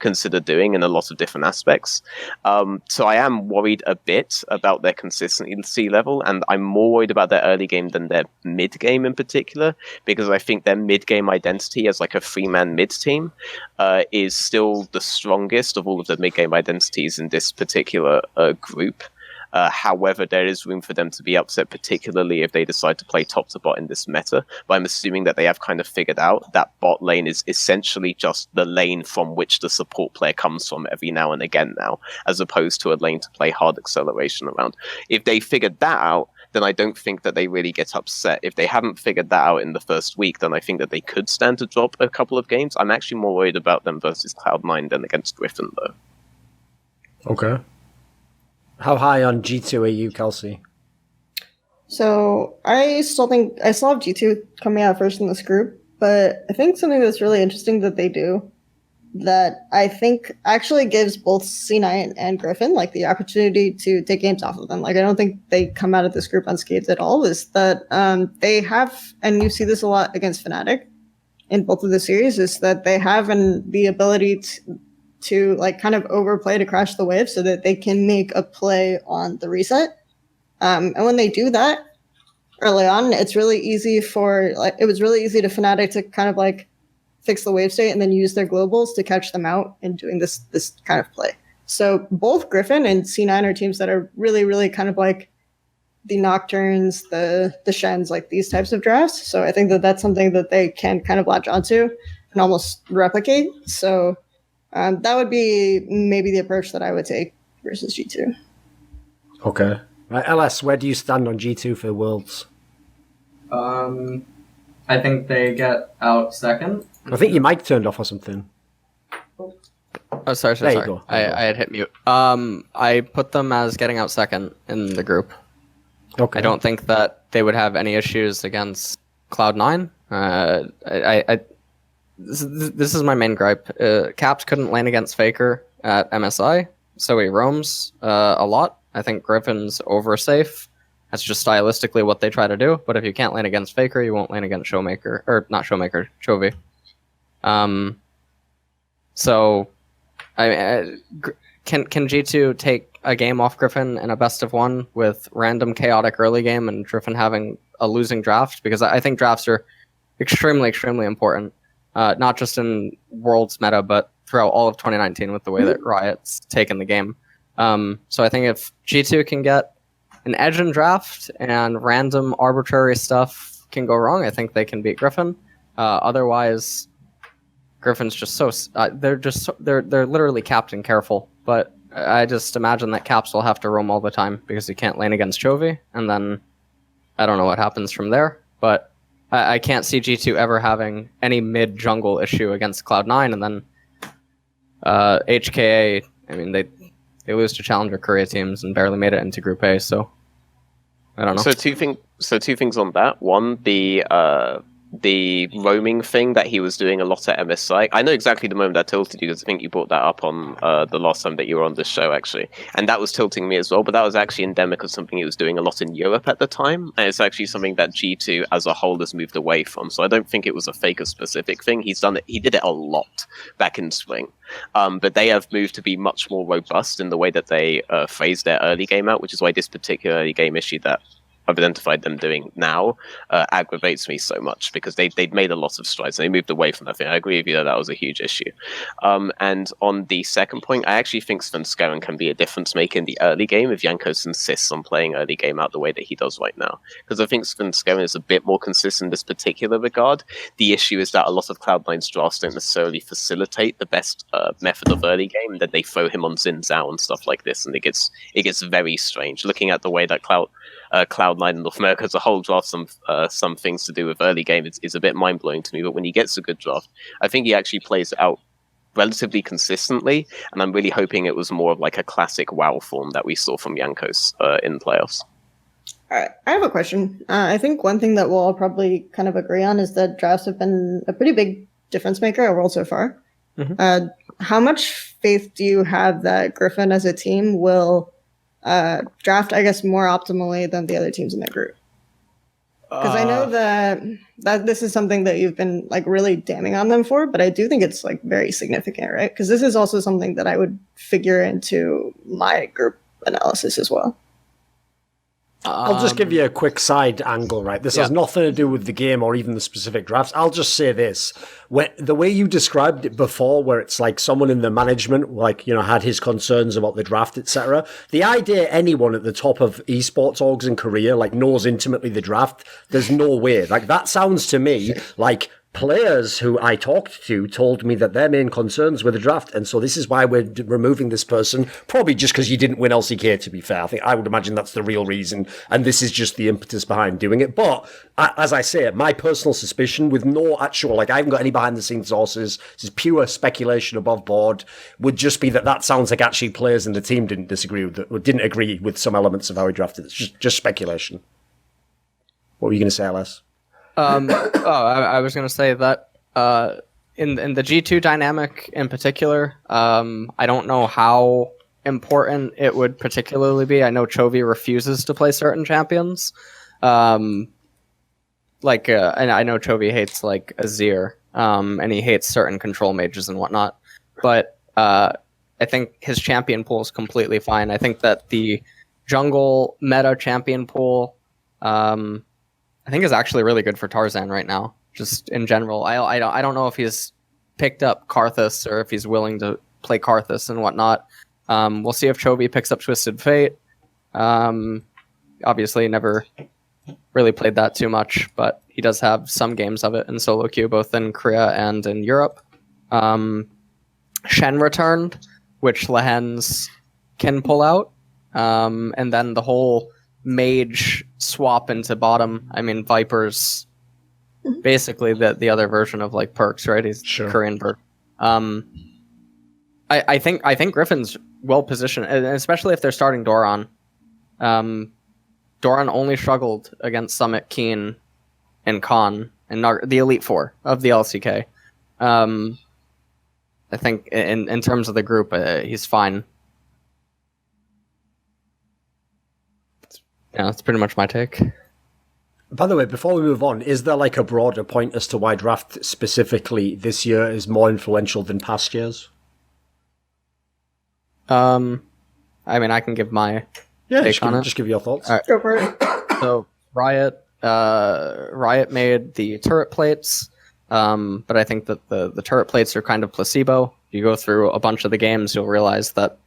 Speaker 4: consider doing in a lot of different aspects. So I am worried a bit about their consistency level, and I'm more worried about their early game than their mid game in particular, because I think their mid game identity as like a 3-man mid team is still the strongest of all of the mid game identities in this particular group. However, there is room for them to be upset, particularly if they decide to play top to bot in this meta. But I'm assuming that they have kind of figured out that bot lane is essentially just the lane from which the support player comes from every now and again now, as opposed to a lane to play hard acceleration around. If they figured that out, then I don't think that they really get upset. If they haven't figured that out in the first week, then I think that they could stand to drop a couple of games. I'm actually more worried about them versus Cloud9 than against Griffin, though.
Speaker 2: Okay. How high on G2 are you, Kelsey?
Speaker 3: So I still have G2 coming out first in this group, but I think something that's really interesting that they do that I think actually gives both C9 and Griffin like the opportunity to take games off of them. Like I don't think they come out of this group unscathed at all. Is that they have, and you see this a lot against Fnatic in both of the series, is that they have the ability to like kind of overplay to crash the wave so that they can make a play on the reset. And when they do that early on, it was really easy to Fnatic to kind of like fix the wave state and then use their globals to catch them out in doing this kind of play. So both Griffin and C9 are teams that are really, really kind of like the Nocturnes, the Shens, like these types of drafts. So I think that that's something that they can kind of latch onto and almost replicate. So that would be maybe the approach that I would take versus G2.
Speaker 2: Okay. Right, LS, where do you stand on G2 for Worlds?
Speaker 7: I think they get out second.
Speaker 2: I think your mic turned off or something.
Speaker 5: Oh, sorry.
Speaker 2: There you go.
Speaker 5: I had hit mute. I put them as getting out second in the group.
Speaker 2: Okay.
Speaker 5: I don't think that they would have any issues against Cloud9. This is my main gripe. Caps couldn't lane against Faker at MSI, so he roams a lot. I think Griffin's oversafe. That's just stylistically what they try to do. But if you can't lane against Faker, you won't lane against Showmaker. Or not Showmaker, Chovy. So, can G2 take a game off Griffin in a best of one with random chaotic early game and Griffin having a losing draft? Because I think drafts are extremely, extremely important. Not just in Worlds meta, but throughout all of 2019 with the way that Riot's taken the game. So I think if G2 can get an edge in draft and random arbitrary stuff can go wrong, I think they can beat Griffin. Otherwise, Griffin's just so they're literally captain careful. But I just imagine that Caps will have to roam all the time because he can't lane against Chovy, and then I don't know what happens from there. But I can't see G2 ever having any mid jungle issue against Cloud9, and then HKA. I mean, they lose to Challenger Korea teams and barely made it into Group A. So I don't know.
Speaker 4: So two things on that. One, the roaming thing that he was doing a lot at MSI. I know exactly the moment that tilted you because I think you brought that up on the last time that you were on this show, actually. And that was tilting me as well, but that was actually endemic of something he was doing a lot in Europe at the time. And it's actually something that G2 as a whole has moved away from. So I don't think it was a Faker-specific thing. He did it a lot back in spring. But they have moved to be much more robust in the way that they phase their early game out, which is why this particular early game issue that I've identified them doing now aggravates me so much because they'd made a lot of strides and they moved away from that thing. I agree with you that was a huge issue. And on the second point, I actually think Svenskeren can be a difference maker in the early game if Jankos insists on playing early game out the way that he does right now. Because I think Svenskeren is a bit more consistent in this particular regard. The issue is that a lot of Cloud9's drafts don't necessarily facilitate the best method of early game, and then they throw him on Xin Zhao and stuff like this, and it gets very strange. Looking at the way that Cloud9 in North America as a whole draft some things to do with early game is a bit mind-blowing to me, but when he gets a good draft, I think he actually plays it out relatively consistently, and I'm really hoping it was more of like a classic WoW form that we saw from Jankos in the playoffs.
Speaker 3: All right, I have a question. I think one thing that we'll all probably kind of agree on is that drafts have been a pretty big difference maker at World so far. Mm-hmm. How much faith do you have that Griffin as a team will draft, I guess, more optimally than the other teams in that group? Because I know that this is something that you've been like really damning on them for, but I do think it's like very significant, right? Because this is also something that I would figure into my group analysis as well.
Speaker 2: I'll just give you a quick side angle, right? This has nothing to do with the game or even the specific drafts. I'll just say this. The way you described it before, where it's like someone in the management, like, you know, had his concerns about the draft, etc. The idea anyone at the top of esports orgs in Korea, like, knows intimately the draft, there's no way. Like, that sounds to me like players who I talked to told me that their main concerns were the draft, and so this is why we're removing this person, probably just because you didn't win LCK, to be fair. I would imagine that's the real reason, and this is just the impetus behind doing it. But, as I say, my personal suspicion, with no actual, like, I haven't got any behind-the-scenes sources, this is pure speculation above board, would just be that sounds like actually players in the team didn't agree with some elements of how he drafted. It's just speculation. What were you going to say, Alice?
Speaker 5: I was going to say that in the G2 dynamic in particular, I don't know how important it would particularly be. I know Chovy refuses to play certain champions. And I know Chovy hates like Azir, and he hates certain control mages and whatnot. But I think his champion pool is completely fine. I think that the jungle meta champion pool, I think is actually really good for Tarzan right now, just in general. I don't know if he's picked up Karthus or if he's willing to play Karthus and whatnot. We'll see if Chovy picks up Twisted Fate. Obviously, never really played that too much, but he does have some games of it in solo queue, both in Korea and in Europe. Shen returned, which Lehens can pull out. And then the whole mage swap into bottom. I mean, Viper's basically the other version of like Perks, right? He's Korean Perk. I think Griffin's well positioned, and especially if they're starting Doran. Doran only struggled against Summit, Keen, and Khan, and the Elite Four of the LCK. I think in terms of the group, he's fine. Yeah, that's pretty much my take.
Speaker 2: By the way, before we move on, is there like a broader point as to why draft specifically this year is more influential than past years?
Speaker 5: I mean, I can give my take on it.
Speaker 2: Just give your thoughts.
Speaker 5: All right.
Speaker 3: Go for it.
Speaker 5: So Riot made the turret plates, but I think that the turret plates are kind of placebo. You go through a bunch of the games, you'll realize that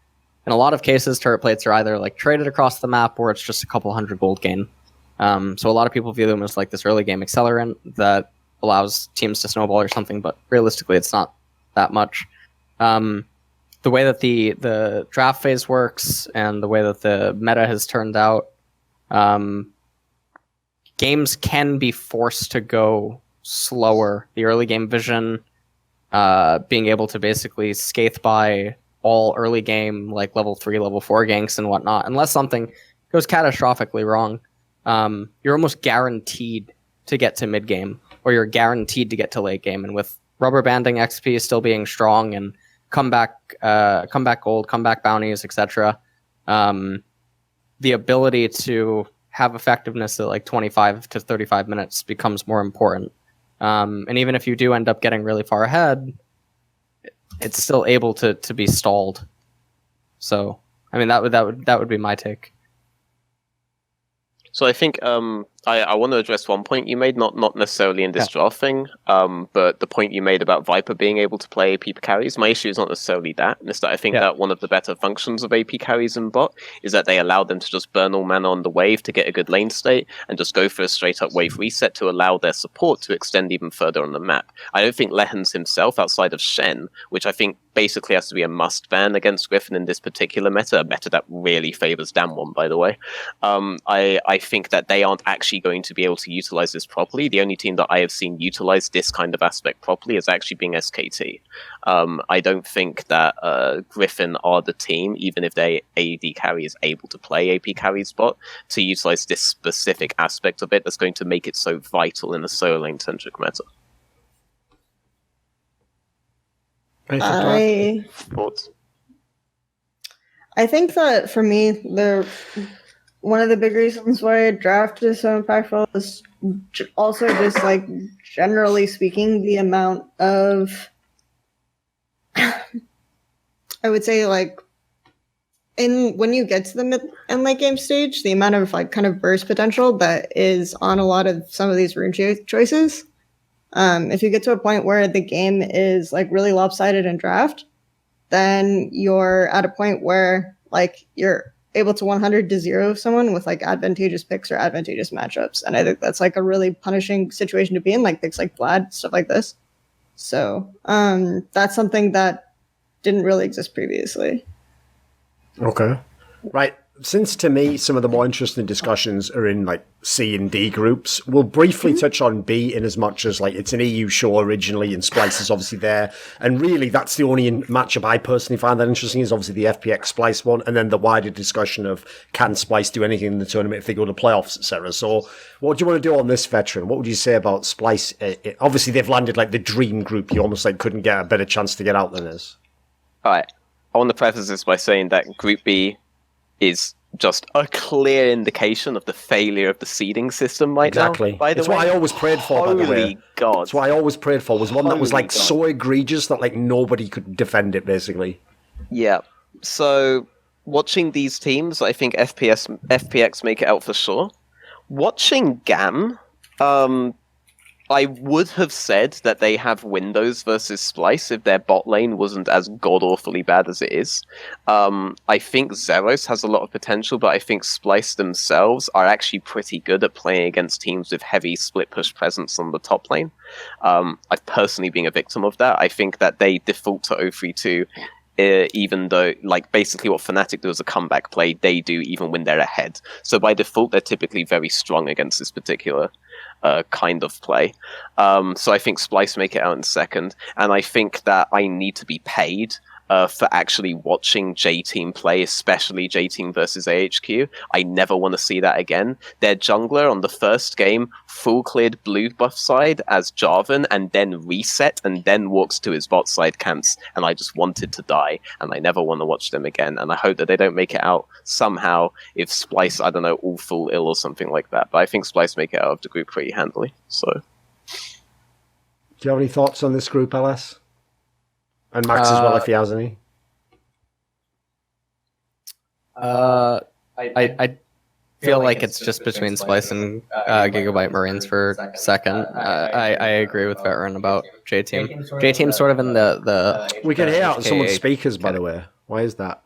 Speaker 5: in a lot of cases, turret plates are either like traded across the map or it's just a couple hundred gold gain. So a lot of people view them as like this early game accelerant that allows teams to snowball or something, but realistically, it's not that much. The way that the draft phase works and the way that the meta has turned out, games can be forced to go slower. The early game vision, being able to basically skate by all early game, like level 3, level 4 ganks and whatnot, unless something goes catastrophically wrong. You're almost guaranteed to get to mid game, or you're guaranteed to get to late game. And with rubber banding XP still being strong and comeback gold, comeback bounties, etc., the ability to have effectiveness at like 25 to 35 minutes becomes more important. And even if you do end up getting really far ahead, it's still able to be stalled. So, I mean, that would be my take.
Speaker 4: So I think I want to address one point you made, not necessarily in this draft thing, but the point you made about Viper being able to play AP carries. My issue is not necessarily that. It's that I think that one of the better functions of AP carries in bot is that they allow them to just burn all mana on the wave to get a good lane state and just go for a straight up wave reset to allow their support to extend even further on the map. I don't think Lehens himself, outside of Shen, which I think basically has to be a must ban against Griffin in this particular meta, a meta that really favors Damwon, by the way. I think that they aren't actually going to be able to utilize this properly. The only team that I have seen utilize this kind of aspect properly is actually being SKT. I don't think that Griffin are the team, even if their AD carry is able to play AP carry spot, to utilize this specific aspect of it that's going to make it so vital in a solo lane centric meta.
Speaker 3: I think that for me, one of the big reasons why draft is so impactful is also just like generally speaking, the amount of, I would say like when you get to the mid and late game stage, the amount of like kind of burst potential that is on a lot of some of these rune choices. If you get to a point where the game is like really lopsided in draft, then you're at a point where like you're able to 100 to 0 someone with like advantageous picks or advantageous matchups. And I think that's like a really punishing situation to be in, like picks like Vlad, stuff like this. So that's something that didn't really exist previously.
Speaker 2: Okay. Right. Since to me some of the more interesting discussions are in like C and D groups, we'll briefly touch on B in as much as like it's an EU show originally and Splyce is obviously there. And really that's the only matchup I personally find that interesting is obviously the FPX Splyce one and then the wider discussion of can Splyce do anything in the tournament if they go to playoffs, etc. So what do you want to do on this, Veteran? What would you say about Splyce? Obviously they've landed like the dream group. You almost like couldn't get a better chance to get out than this.
Speaker 4: Alright, I want to preface this by saying that Group B is just a clear indication of the failure of the seeding system right now.
Speaker 2: Exactly. It's what I always prayed for, by the way.
Speaker 4: Holy God.
Speaker 2: It's what I always prayed for, was one that was like so egregious that like nobody could defend it, basically.
Speaker 4: Yeah. So, watching these teams, I think FPX make it out for sure. Watching GAM, I would have said that they have windows versus Splyce if their bot lane wasn't as god-awfully bad as it is. I think Zeros has a lot of potential, but I think Splyce themselves are actually pretty good at playing against teams with heavy split-push presence on the top lane. I've personally been a victim of that. I think that they default to 0-3-2, even though, like, basically what Fnatic do as a comeback play, they do even when they're ahead. So by default, they're typically very strong against this particular kind of play. So I think Splyce make it out in second, and I think that I need to be paid for actually watching J-Team play, especially J-Team versus AHQ. I never want to see that again. Their jungler on the first game full cleared blue buff side as Jarvan and then reset and then walks to his bot side camps, and I just wanted to die, and I never want to watch them again, and I hope that they don't make it out somehow if Splyce, I don't know, all full ill or something like that, but I think Splyce make it out of the group pretty handily, so.
Speaker 2: Do you have any thoughts on this group, LS? And Max as well, if he has any.
Speaker 5: I feel like it's just between Splyce and Gigabyte Marines for second. I agree with Veteran about J-Team. J-Team's sort of in the
Speaker 2: We can hear out on someone's speakers, by the way. Why is that?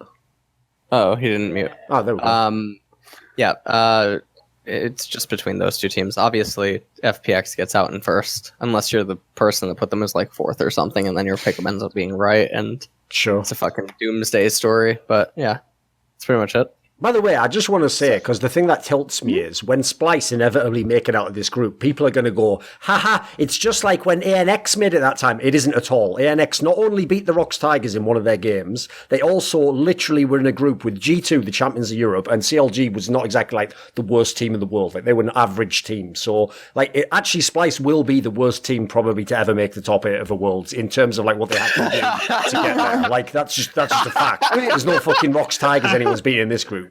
Speaker 5: Oh, he didn't mute.
Speaker 2: Oh, there we go.
Speaker 5: Yeah, it's just between those two teams. Obviously, FPX gets out in first, unless you're the person that put them as like fourth or something, and then your pick ends up being right, and
Speaker 2: Sure.
Speaker 5: it's a fucking doomsday story. But yeah, that's pretty much it.
Speaker 2: By the way, I just want to say, because the thing that tilts me is when Splyce inevitably make it out of this group, people are going to go, haha, it's just like when ANX made it that time. It isn't at all. ANX not only beat the Rocks Tigers in one of their games, they also literally were in a group with G2, the champions of Europe, and CLG was not exactly like the worst team in the world. Like they were an average team. So like actually Splyce will be the worst team probably to ever make the top 8 of the world in terms of like what they had to do to get there. Like that's just a fact. There's no fucking Rocks Tigers anyone's beating in this group.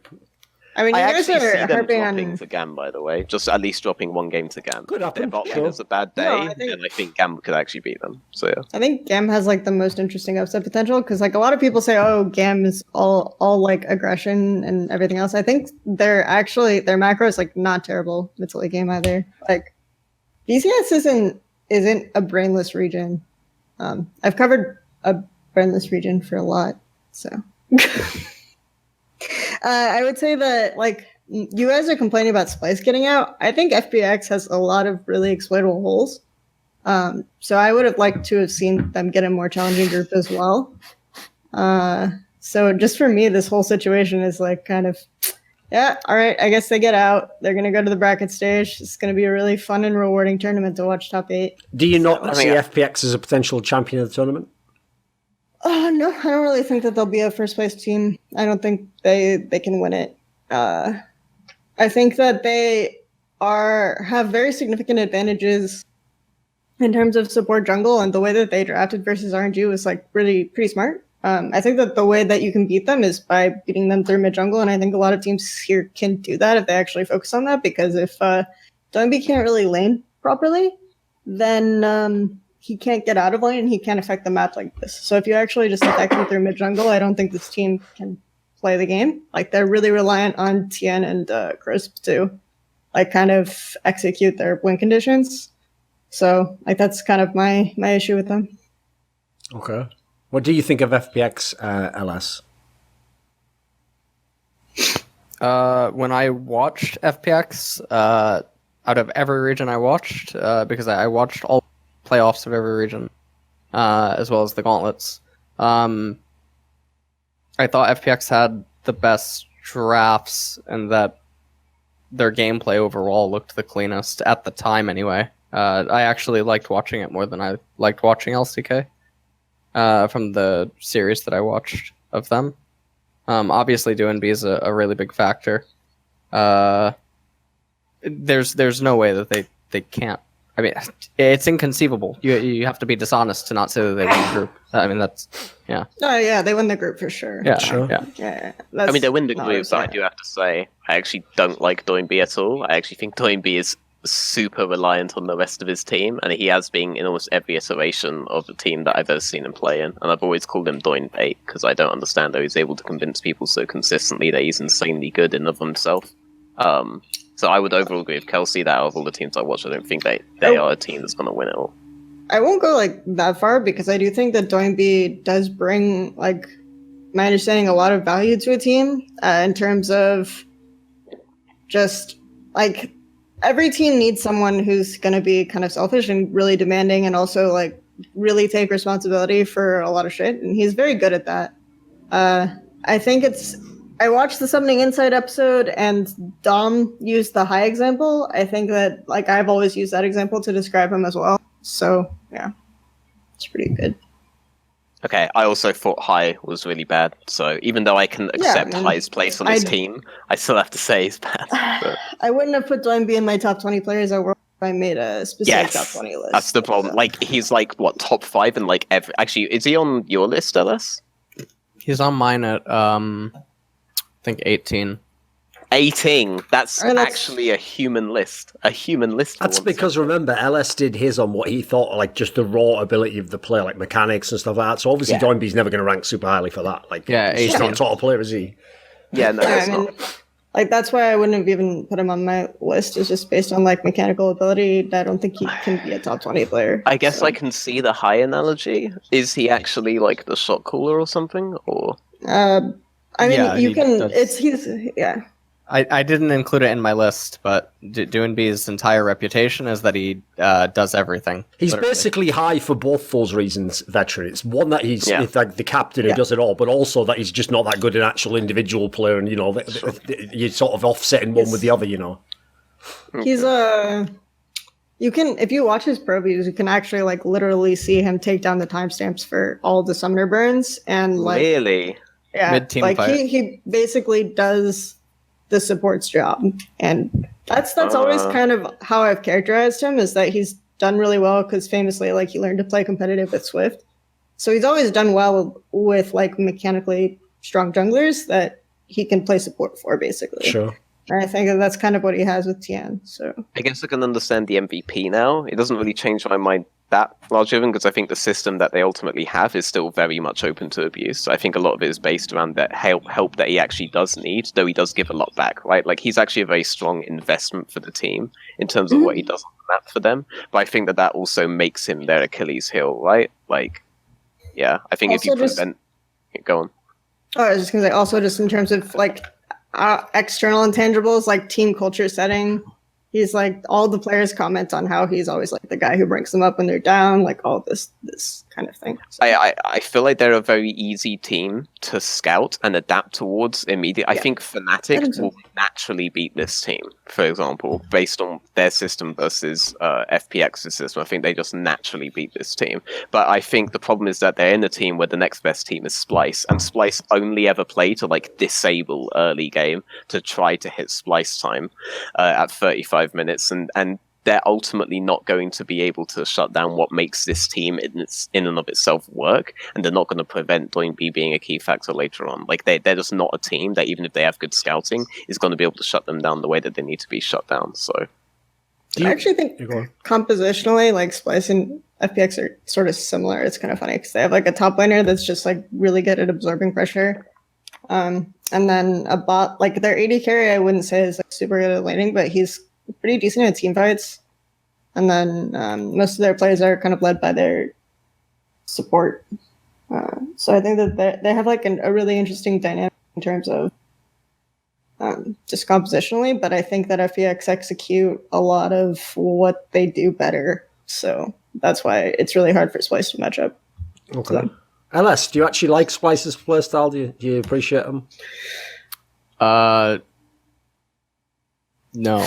Speaker 3: I mean, you
Speaker 4: I
Speaker 3: guys
Speaker 4: actually see
Speaker 3: are
Speaker 4: them
Speaker 3: harping
Speaker 4: dropping
Speaker 3: on.
Speaker 4: to GAM, by the way. Just at least dropping one game to GAM.
Speaker 2: Could happen,
Speaker 4: If their bot lane
Speaker 2: sure.
Speaker 4: has a bad day,
Speaker 3: No, I think-
Speaker 4: then I think GAM could actually beat them. So yeah.
Speaker 3: I think GAM has like the most interesting upset potential because like a lot of people say, oh, GAM is all like aggression and everything else. I think they're actually their macro is like not terrible. It's a late game either. Like BCS isn't a brainless region. I've covered a brainless region for a lot, so I would say that like you guys are complaining about Splyce getting out. I think FPX has a lot of really exploitable holes. So I would have liked to have seen them get a more challenging group as well. So just for me, this whole situation is like kind of, yeah, all right, I guess they get out. They're going to go to the bracket stage. It's going to be a really fun and rewarding tournament to watch top 8.
Speaker 2: Do you not see FPX as a potential champion of the tournament?
Speaker 3: Oh, no, I don't really think that they'll be a first place team. I don't think they can win it. I think that they have very significant advantages in terms of support jungle, and the way that they drafted versus RNG was like really pretty smart. I think that the way that you can beat them is by beating them through mid jungle, and I think a lot of teams here can do that if they actually focus on that, because if Doinby can't really lane properly, then he can't get out of lane and he can't affect the map like this. So if you actually just attack him through mid jungle, I don't think this team can play the game. Like they're really reliant on Tien and Crisp to like kind of execute their win conditions. So like that's kind of my issue with them.
Speaker 2: Okay. What do you think of FPX, LS?
Speaker 5: When I watched FPX, out of every region I watched, because I watched all playoffs of every region, as well as the gauntlets, I thought FPX had the best drafts and that their gameplay overall looked the cleanest at the time anyway. I actually liked watching it more than I liked watching LCK from the series that I watched of them. Obviously, Doinby is a really big factor. There's no way that they can't. I mean, it's inconceivable. You have to be dishonest to not say that they win the group. I mean, that's, yeah.
Speaker 3: Oh, yeah, they win the group for sure.
Speaker 5: Yeah,
Speaker 2: Sure.
Speaker 5: yeah.
Speaker 3: Yeah,
Speaker 4: I mean, they win the
Speaker 3: not
Speaker 4: group, but I
Speaker 3: saying.
Speaker 4: do have to say, I actually don't like Doinby at all. I actually think Doinby is super reliant on the rest of his team, and he has been in almost every iteration of the team that I've ever seen him play in, and I've always called him Doinbait, because I don't understand how he's able to convince people so consistently that he's insanely good in of himself. So I would overall agree with Kelsey that out of all the teams I watch, I don't think they are a team that's going to win it all.
Speaker 3: I won't go like that far because I do think that Doinby does bring, like, my understanding, a lot of value to a team in terms of just like every team needs someone who's going to be kind of selfish and really demanding and also like really take responsibility for a lot of shit. And he's very good at that. I think I watched the Summoning Insight episode and Dom used the high example. I think that like I've always used that example to describe him as well. So yeah, it's pretty good.
Speaker 4: Okay, I also thought High was really bad. So even though I can accept High's place on his team, I still have to say he's bad. But...
Speaker 3: I wouldn't have put Dwayne B in my top 20 players if I made a specific top
Speaker 4: yes,
Speaker 3: 20 list.
Speaker 4: that's the problem.
Speaker 3: So.
Speaker 4: Like, he's like, what, top 5 in like every... Actually, is he on your list, LS?
Speaker 5: He's on mine at, I think 18.
Speaker 4: 18. That's actually a human list. A human list.
Speaker 2: That's because, remember, LS did his on what he thought, like, just the raw ability of the player, like mechanics and stuff like that. So obviously, Dwayne B's never going to rank super highly for that. Like, he's not a total player, is he?
Speaker 4: Yeah, no, it's not.
Speaker 3: Like, that's why I wouldn't have even put him on my list. It's just based on, like, mechanical ability. I don't think he can be a top 20 player.
Speaker 4: I guess I can see the High analogy. Is he actually, like, the shot caller or something? Or
Speaker 3: I mean, you can... He's... Yeah.
Speaker 5: I didn't include it in my list, but Doinby's entire reputation is that he does everything.
Speaker 2: He's literally basically High for both those reasons, Veteran. It's one that he's like the captain who does it all, but also that he's just not that good an actual individual player, and, you know, you're sort of offsetting one with the other, you know.
Speaker 3: He's you can, if you watch his pro views, you can actually, like, literally see him take down the timestamps for all the summoner burns, and, like...
Speaker 4: Really?
Speaker 3: Yeah,
Speaker 5: mid-team
Speaker 3: like,
Speaker 5: fight.
Speaker 3: he basically does the support's job, and that's always kind of how I've characterized him, is that he's done really well because famously, like, he learned to play competitive with Swift, so he's always done well with, like, mechanically strong junglers that he can play support for, basically.
Speaker 2: Sure.
Speaker 3: And I think that's kind of what he has with Tian. So
Speaker 4: I guess I can understand the MVP now. It doesn't really change my mind that large even, because I think the system that they ultimately have is still very much open to abuse. I think a lot of it is based around that help that he actually does need, though he does give a lot back, right? Like, he's actually a very strong investment for the team in terms of what he does on the map for them. But I think that also makes him their Achilles heel, right? Like, yeah, I think
Speaker 3: also
Speaker 4: if you prevent... Go on.
Speaker 3: Oh, I was just going to say, also just in terms of, like, external intangibles, like team culture setting, he's like, all the players comment on how he's always like the guy who brings them up when they're down, like all this kind of thing. So.
Speaker 4: I feel like they're a very easy team to scout and adapt towards immediately. I think Fnatic will naturally beat this team, for example, based on their system versus FPX's system. I think they just naturally beat this team. But I think the problem is that they're in a team where the next best team is Splyce, and Splyce only ever play to, like, disable early game to try to hit Splyce time at 35 minutes, and they're ultimately not going to be able to shut down what makes this team in and of itself work, and they're not going to prevent Doinby being a key factor later on. Like, they're just not a team that, even if they have good scouting, is going to be able to shut them down the way that they need to be shut down. So,
Speaker 3: I actually think compositionally, like, Splyce and FPX are sort of similar. It's kind of funny because they have, like, a top laner that's just, like, really good at absorbing pressure. And then a bot, like, their AD carry, I wouldn't say is, like, super good at laning, but he's pretty decent at team fights. And then most of their players are kind of led by their support. So I think that they have, like, a really interesting dynamic in terms of just compositionally, but I think that FPX execute a lot of what they do better. So that's why it's really hard for Splyce to match up.
Speaker 2: Okay. LS, do you actually like Splyce's playstyle? Do you appreciate them?
Speaker 5: No.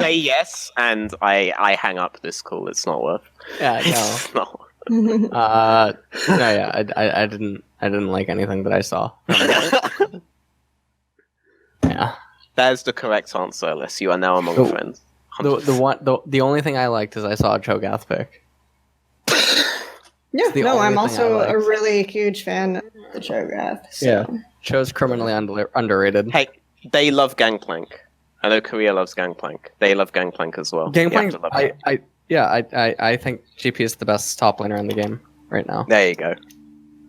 Speaker 4: say yes, and I hang up this call. It's not worth.
Speaker 5: Yeah, no.
Speaker 4: It's not worth.
Speaker 5: No, yeah, I didn't like anything that I saw. Yeah,
Speaker 4: that is the correct answer. Unless you are now among friends.
Speaker 5: The only thing I liked is I saw a Cho'Gath pick.
Speaker 3: Yeah, no, I'm also a really huge fan of the Cho'Gath. So.
Speaker 5: Yeah, Cho's criminally underrated.
Speaker 4: Hey, they love Gangplank. I know Korea loves Gangplank. They love Gangplank as well.
Speaker 5: Gangplank, I think GP is the best top laner in the game right now.
Speaker 4: There you go.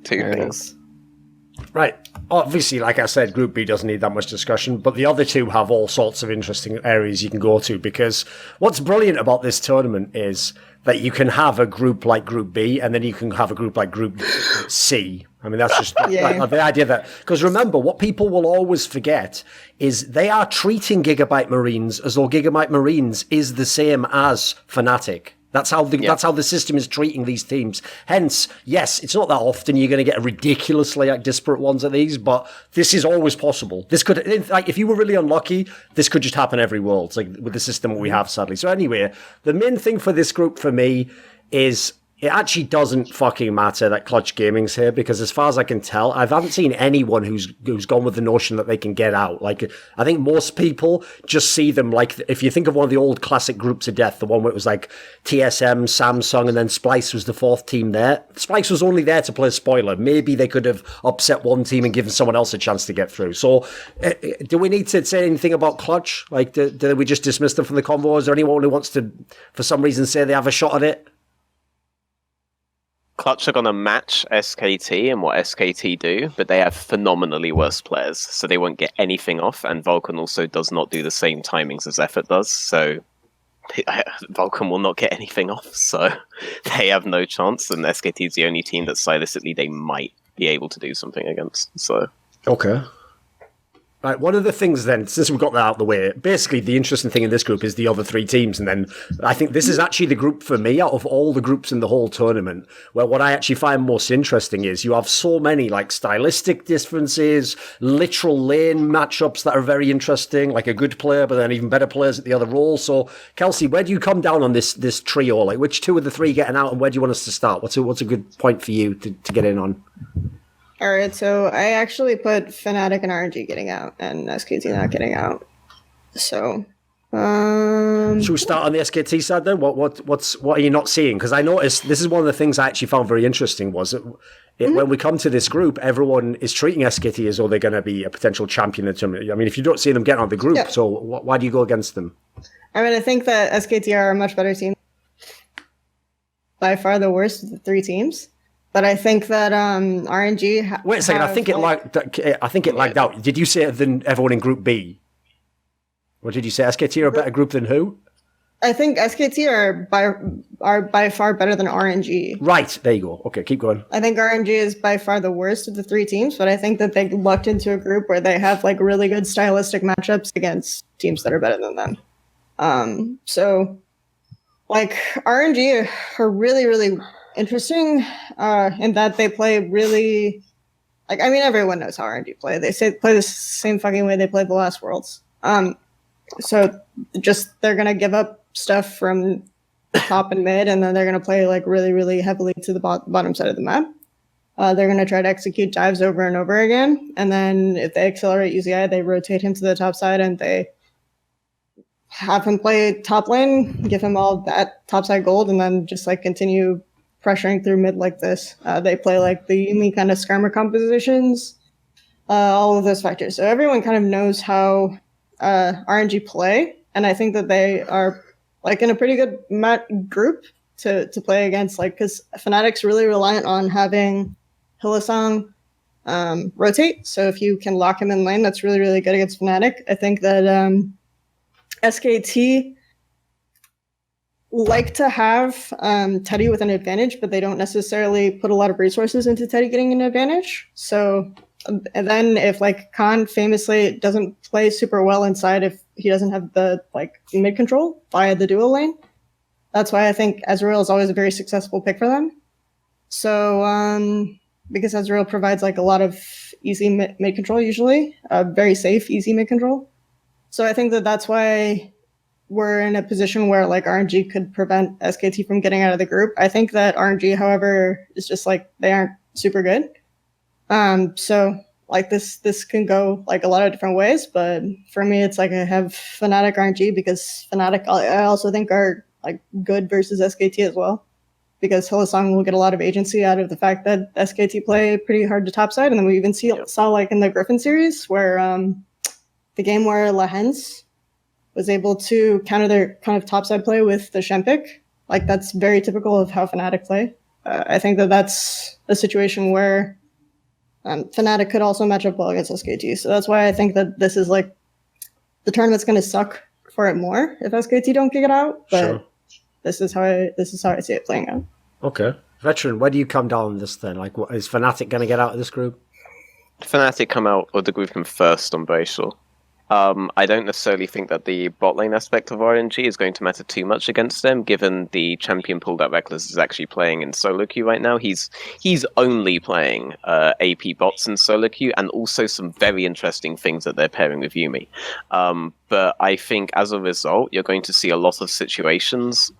Speaker 4: Two
Speaker 5: there
Speaker 4: things.
Speaker 2: Right. Obviously, like I said, Group B doesn't need that much discussion, but the other two have all sorts of interesting areas you can go to, because what's brilliant about this tournament is that you can have a group like Group B, and then you can have a group like Group C. I mean, that's just like, the idea that... Because remember, what people will always forget is they are treating Gigabyte Marines as though Gigabyte Marines is the same as Fnatic. That's how the system is treating these teams. Hence, yes, it's not that often you're going to get ridiculously, like, disparate ones of these, but this is always possible. This could, like, if you were really unlucky, this could just happen every world, like with the system that we have, sadly. So anyway, the main thing for this group for me is it actually doesn't fucking matter that Clutch Gaming's here, because as far as I can tell, I haven't seen anyone who's gone with the notion that they can get out. Like, I think most people just see them like, if you think of one of the old classic groups of death, the one where it was like TSM, Samsung, and then Splyce was the fourth team there. Splyce was only there to play a spoiler. Maybe they could have upset one team and given someone else a chance to get through. So, do we need to say anything about Clutch? Like, do we just dismiss them from the convo? Is there anyone who wants to, for some reason, say they have a shot at it?
Speaker 4: Clutch are going to match SKT and what SKT do, but they have phenomenally worse players, so they won't get anything off, and Vulcan also does not do the same timings as Effort does, so Vulcan will not get anything off, so they have no chance, and SKT is the only team that stylistically they might be able to do something against, so...
Speaker 2: Okay. Right, one of the things then, since we've got that out of the way, basically the interesting thing in this group is the other three teams, and then I think this is actually the group for me out of all the groups in the whole tournament, where what I actually find most interesting is you have so many like stylistic differences, literal lane matchups that are very interesting, like a good player, but then even better players at the other role. So, Kelsey, where do you come down on this trio? Like, which two of the three getting out, and where do you want us to start? What's a good point for you to get in on?
Speaker 3: All right, so I actually put Fnatic and RNG getting out and SKT not getting out. So,
Speaker 2: should we start on the SKT side then? What are you not seeing? Because I noticed this is one of the things I actually found very interesting was when we come to this group, everyone is treating SKT as though they're going to be a potential champion in the tournament. I mean, if you don't see them getting out of the group, so why do you go against them?
Speaker 3: I mean, I think that SKT are a much better team. By far the worst of the three teams. But I think that RNG.
Speaker 2: Wait a second. I think it lagged out. Did you say than everyone in Group B? Or did you say SKT are a better group than who?
Speaker 3: I think SKT are by far better than RNG.
Speaker 2: Right. There you go. Okay, keep going.
Speaker 3: I think RNG is by far the worst of the three teams, but I think that they lucked into a group where they have like really good stylistic matchups against teams that are better than them. So, like RNG are really, really interesting in that they play really, like, I mean, everyone knows how RNG play. They play the same fucking way they played the last Worlds. So just they're gonna give up stuff from top and mid, and then they're gonna play like really, really heavily to the bottom side of the map. They're gonna try to execute dives over and over again, and then if they accelerate UZI, they rotate him to the top side and they have him play top lane, give him all that topside gold, and then just like continue pressuring through mid like this. They play like the Yumi kind of skirmer compositions, all of those factors. So everyone kind of knows how RNG play, and I think that they are like in a pretty good group to play against, like, because Fnatic's really reliant on having Hylissang rotate. So if you can lock him in lane, that's really, really good against Fnatic. I think that SKT like to have Teddy with an advantage, but they don't necessarily put a lot of resources into Teddy getting an advantage. So, and then if like Khan famously doesn't play super well inside if he doesn't have the like mid control via the dual lane. That's why I think Ezreal is always a very successful pick for them. So, because Ezreal provides like a lot of easy mid control usually, very safe, easy mid control. So I think that that's why we're in a position where like RNG could prevent SKT from getting out of the group. I think that RNG, however, is just like they aren't super good. So like this can go like a lot of different ways, but for me, it's like I have Fnatic RNG because Fnatic I also think are like good versus SKT as well, because Hylissang will get a lot of agency out of the fact that SKT play pretty hard to topside, and then we even saw like in the Griffin series where the game where Lahens was able to counter their kind of topside play with the Shempick. Like, that's very typical of how Fnatic play. I think that that's a situation where Fnatic could also match up well against SKT. So that's why I think that this is like, the tournament's going to suck for it more if SKT don't kick it out. But sure. This is how I see it playing out. Okay.
Speaker 2: Veteran, where do you come down on this then? Like, what, is Fnatic going to get out of this group?
Speaker 4: Fnatic come out of the group first, I'm very sure. I don't necessarily think that the bot lane aspect of RNG is going to matter too much against them, given the champion pool that Reckless is actually playing in solo queue right now. He's only playing AP bots in solo queue, and also some very interesting things that they're pairing with Yumi. But I think as a result, you're going to see a lot of situations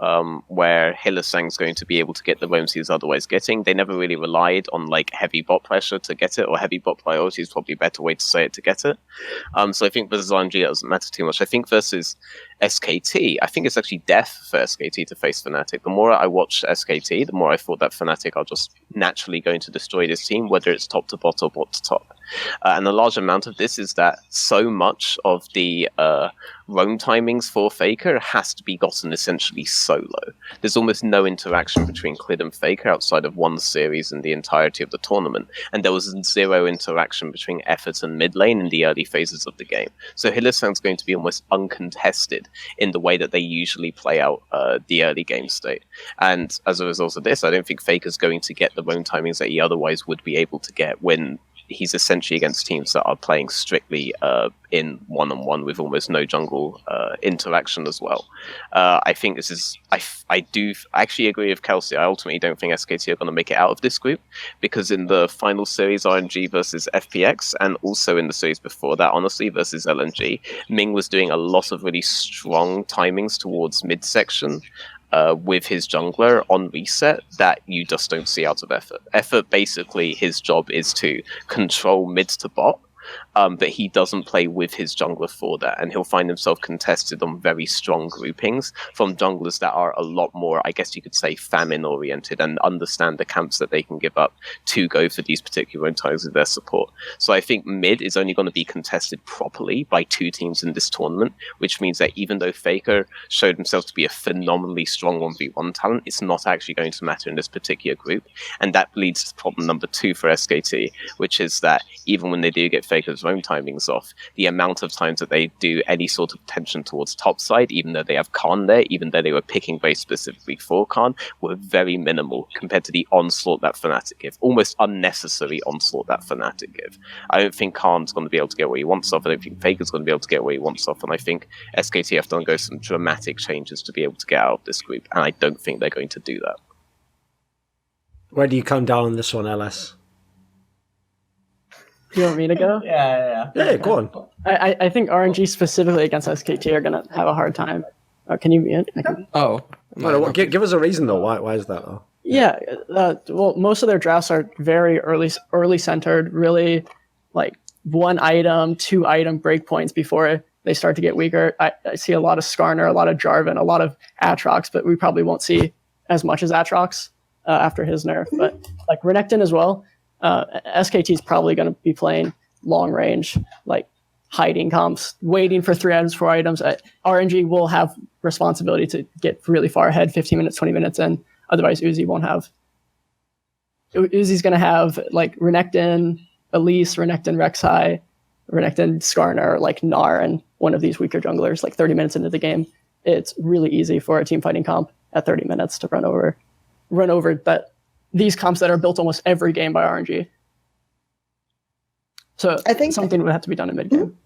Speaker 4: where Hylissang's going to be able to get the roams he's otherwise getting. They never really relied on like heavy bot pressure to get it, or heavy bot priority is probably a better way to say it, to get it. So I think versus RNG, it doesn't matter too much. I think versus SKT, I think it's actually death for SKT to face Fnatic. The more I watched SKT, the more I thought that Fnatic are just naturally going to destroy this team, whether it's top to bot or bot to top. And a large amount of this is that so much of the roam timings for Faker has to be gotten essentially solo. There's almost no interaction between Clid and Faker outside of one series in the entirety of the tournament, and there was zero interaction between Effort and mid lane in the early phases of the game. So Hylissang's going to be almost uncontested in the way that they usually play out the early game state. And as a result of this, I don't think Faker's going to get the roam timings that he otherwise would be able to get when he's essentially against teams that are playing strictly in one-on-one with almost no jungle interaction as well. I think this is... I do actually agree with Kelsey. I ultimately don't think SKT are going to make it out of this group, because in the final series, RNG versus FPX, and also in the series before that, honestly, versus LNG, Ming was doing a lot of really strong timings towards midsection with his jungler on reset that you just don't see out of Effort. Effort, basically, his job is to control mid to bot, but he doesn't play with his jungler for that, and he'll find himself contested on very strong groupings from junglers that are a lot more, I guess you could say, famine-oriented and understand the camps that they can give up to go for these particular times of their support. So I think mid is only going to be contested properly by two teams in this tournament, which means that even though Faker showed himself to be a phenomenally strong 1v1 talent, it's not actually going to matter in this particular group. And that leads to problem number 2 for SKT, which is that even when they do get Faker's roam timings off, the amount of times that they do any sort of tension towards top side, even though they have Khan there, even though they were picking very specifically for Khan, were very minimal compared to the onslaught that Fnatic give. Almost unnecessary onslaught that Fnatic give. I don't think Khan's going to be able to get what he wants off. I don't think Faker's going to be able to get what he wants off. And I think SKT have to undergo some dramatic changes to be able to get out of this group. And I don't think they're going to do that.
Speaker 2: Where do you come down on this one, LS?
Speaker 6: You want me to go?
Speaker 7: Yeah.
Speaker 2: Yeah, go on.
Speaker 6: I think RNG specifically against SKT are going to have a hard time. Can you mute?
Speaker 5: Oh.
Speaker 2: No, give us a reason, though. Why is that, though?
Speaker 6: Yeah, well, most of their drafts are very early centered, really like 1 item, 2 item breakpoints before they start to get weaker. I see a lot of Skarner, a lot of Jarvan, a lot of Aatrox, but we probably won't see as much as Aatrox after his nerf. But like Renekton as well. SKT is probably going to be playing long range, like hiding comps, waiting for 3 items, 4 items. RNG will have responsibility to get really far ahead, 15 minutes, 20 minutes in. Otherwise, Uzi won't have. Uzi's going to have like Renekton, Elise, Renekton Rek'Sai, Renekton Skarner, like Gnar, and one of these weaker junglers, like 30 minutes into the game. It's really easy for a team fighting comp at 30 minutes to run over these comps that are built almost every game by RNG. So I think something would have to be done in mid game.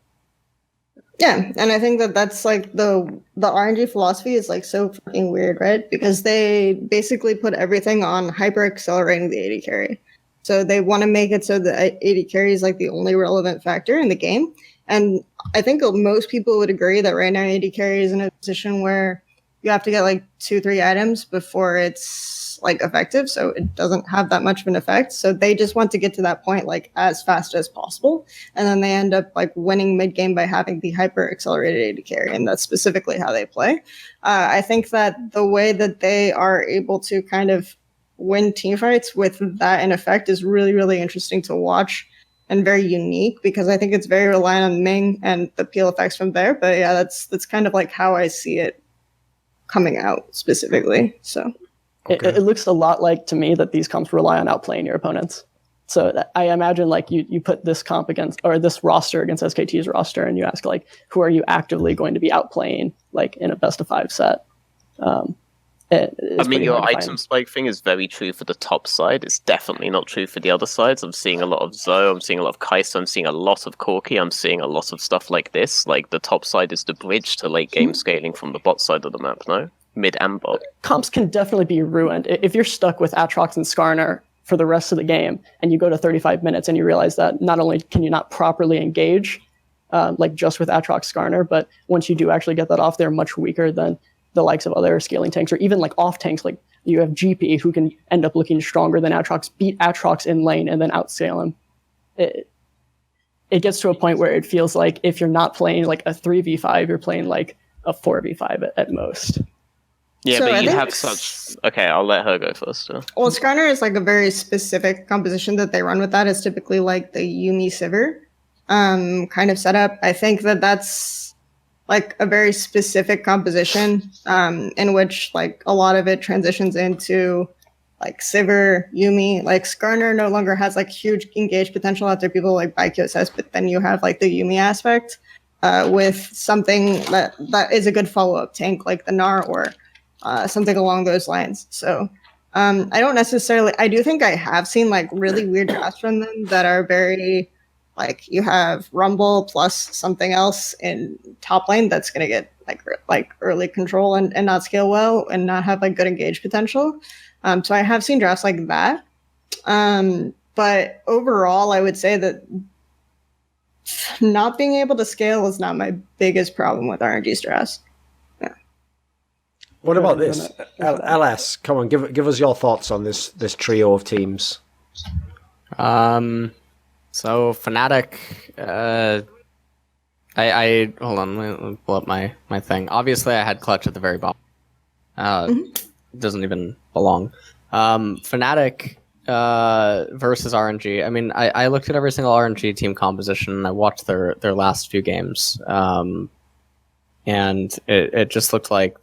Speaker 3: Yeah, and I think that that's like the RNG philosophy is like so fucking weird, right? Because they basically put everything on hyper accelerating the AD carry. So they want to make it so that AD carry is like the only relevant factor in the game. And I think most people would agree that right now AD carry is in a position where you have to get like 2-3 items before it's like effective, so it doesn't have that much of an effect. So they just want to get to that point like as fast as possible, and then they end up like winning mid game by having the hyper accelerated AD carry, and that's specifically how they play. I think that the way that they are able to kind of win team fights with that in effect is really, really interesting to watch and very unique, because I think it's very reliant on Ming and the peel effects from there. But yeah, that's kind of like how I see it coming out specifically. So
Speaker 6: it looks a lot like to me that these comps rely on outplaying your opponents. So I imagine like you put this comp against, or this roster against SKT's roster, and you ask like, who are you actively going to be outplaying like in a best of 5 set?
Speaker 4: I mean, your item spike thing is very true for the top side. It's definitely not true for the other sides. I'm seeing a lot of Zoe, I'm seeing a lot of Kai'Sa, I'm seeing a lot of Corki, I'm seeing a lot of stuff like this. Like, the top side is the bridge to late game scaling from the bot side of the map, no? Mid and bot.
Speaker 6: Comps can definitely be ruined. If you're stuck with Aatrox and Skarner for the rest of the game, and you go to 35 minutes and you realize that not only can you not properly engage like just with Aatrox Skarner, but once you do actually get that off, they're much weaker than the likes of other scaling tanks, or even like off tanks. Like you have GP, who can end up looking stronger than Aatrox, beat Aatrox in lane, and then outscale him. It gets to a point where it feels like if you're not playing like a 3v5, you're playing like a 4v5 at most.
Speaker 4: Yeah,
Speaker 3: So I
Speaker 4: but you
Speaker 3: think-
Speaker 4: have such... Okay, I'll let her go first.
Speaker 3: Well, Skarner is like a very specific composition that they run with. That is typically like the Yuumi Sivir kind of setup. I think that's like a very specific composition in which like a lot of it transitions into like Sivir, Yuumi. Like Skarner no longer has like huge engage potential after people like Baikyo says, but then you have like the Yuumi aspect with something that is a good follow-up tank like the Gnar or something along those lines. So I don't necessarily, I do think I have seen like really weird drafts from them that are very like, you have Rumble plus something else in top lane that's going to get like early control and not scale well and not have like good engage potential. So I have seen drafts like that. But overall, I would say that not being able to scale is not my biggest problem with RNG's drafts.
Speaker 2: What about this? LS, come on, give us your thoughts on this trio of teams.
Speaker 5: So Fnatic, I hold on, let me pull up my thing. Obviously, I had Clutch at the very bottom. It doesn't even belong. Fnatic versus RNG. I mean, I looked at every single RNG team composition and I watched their last few games, and it just looked like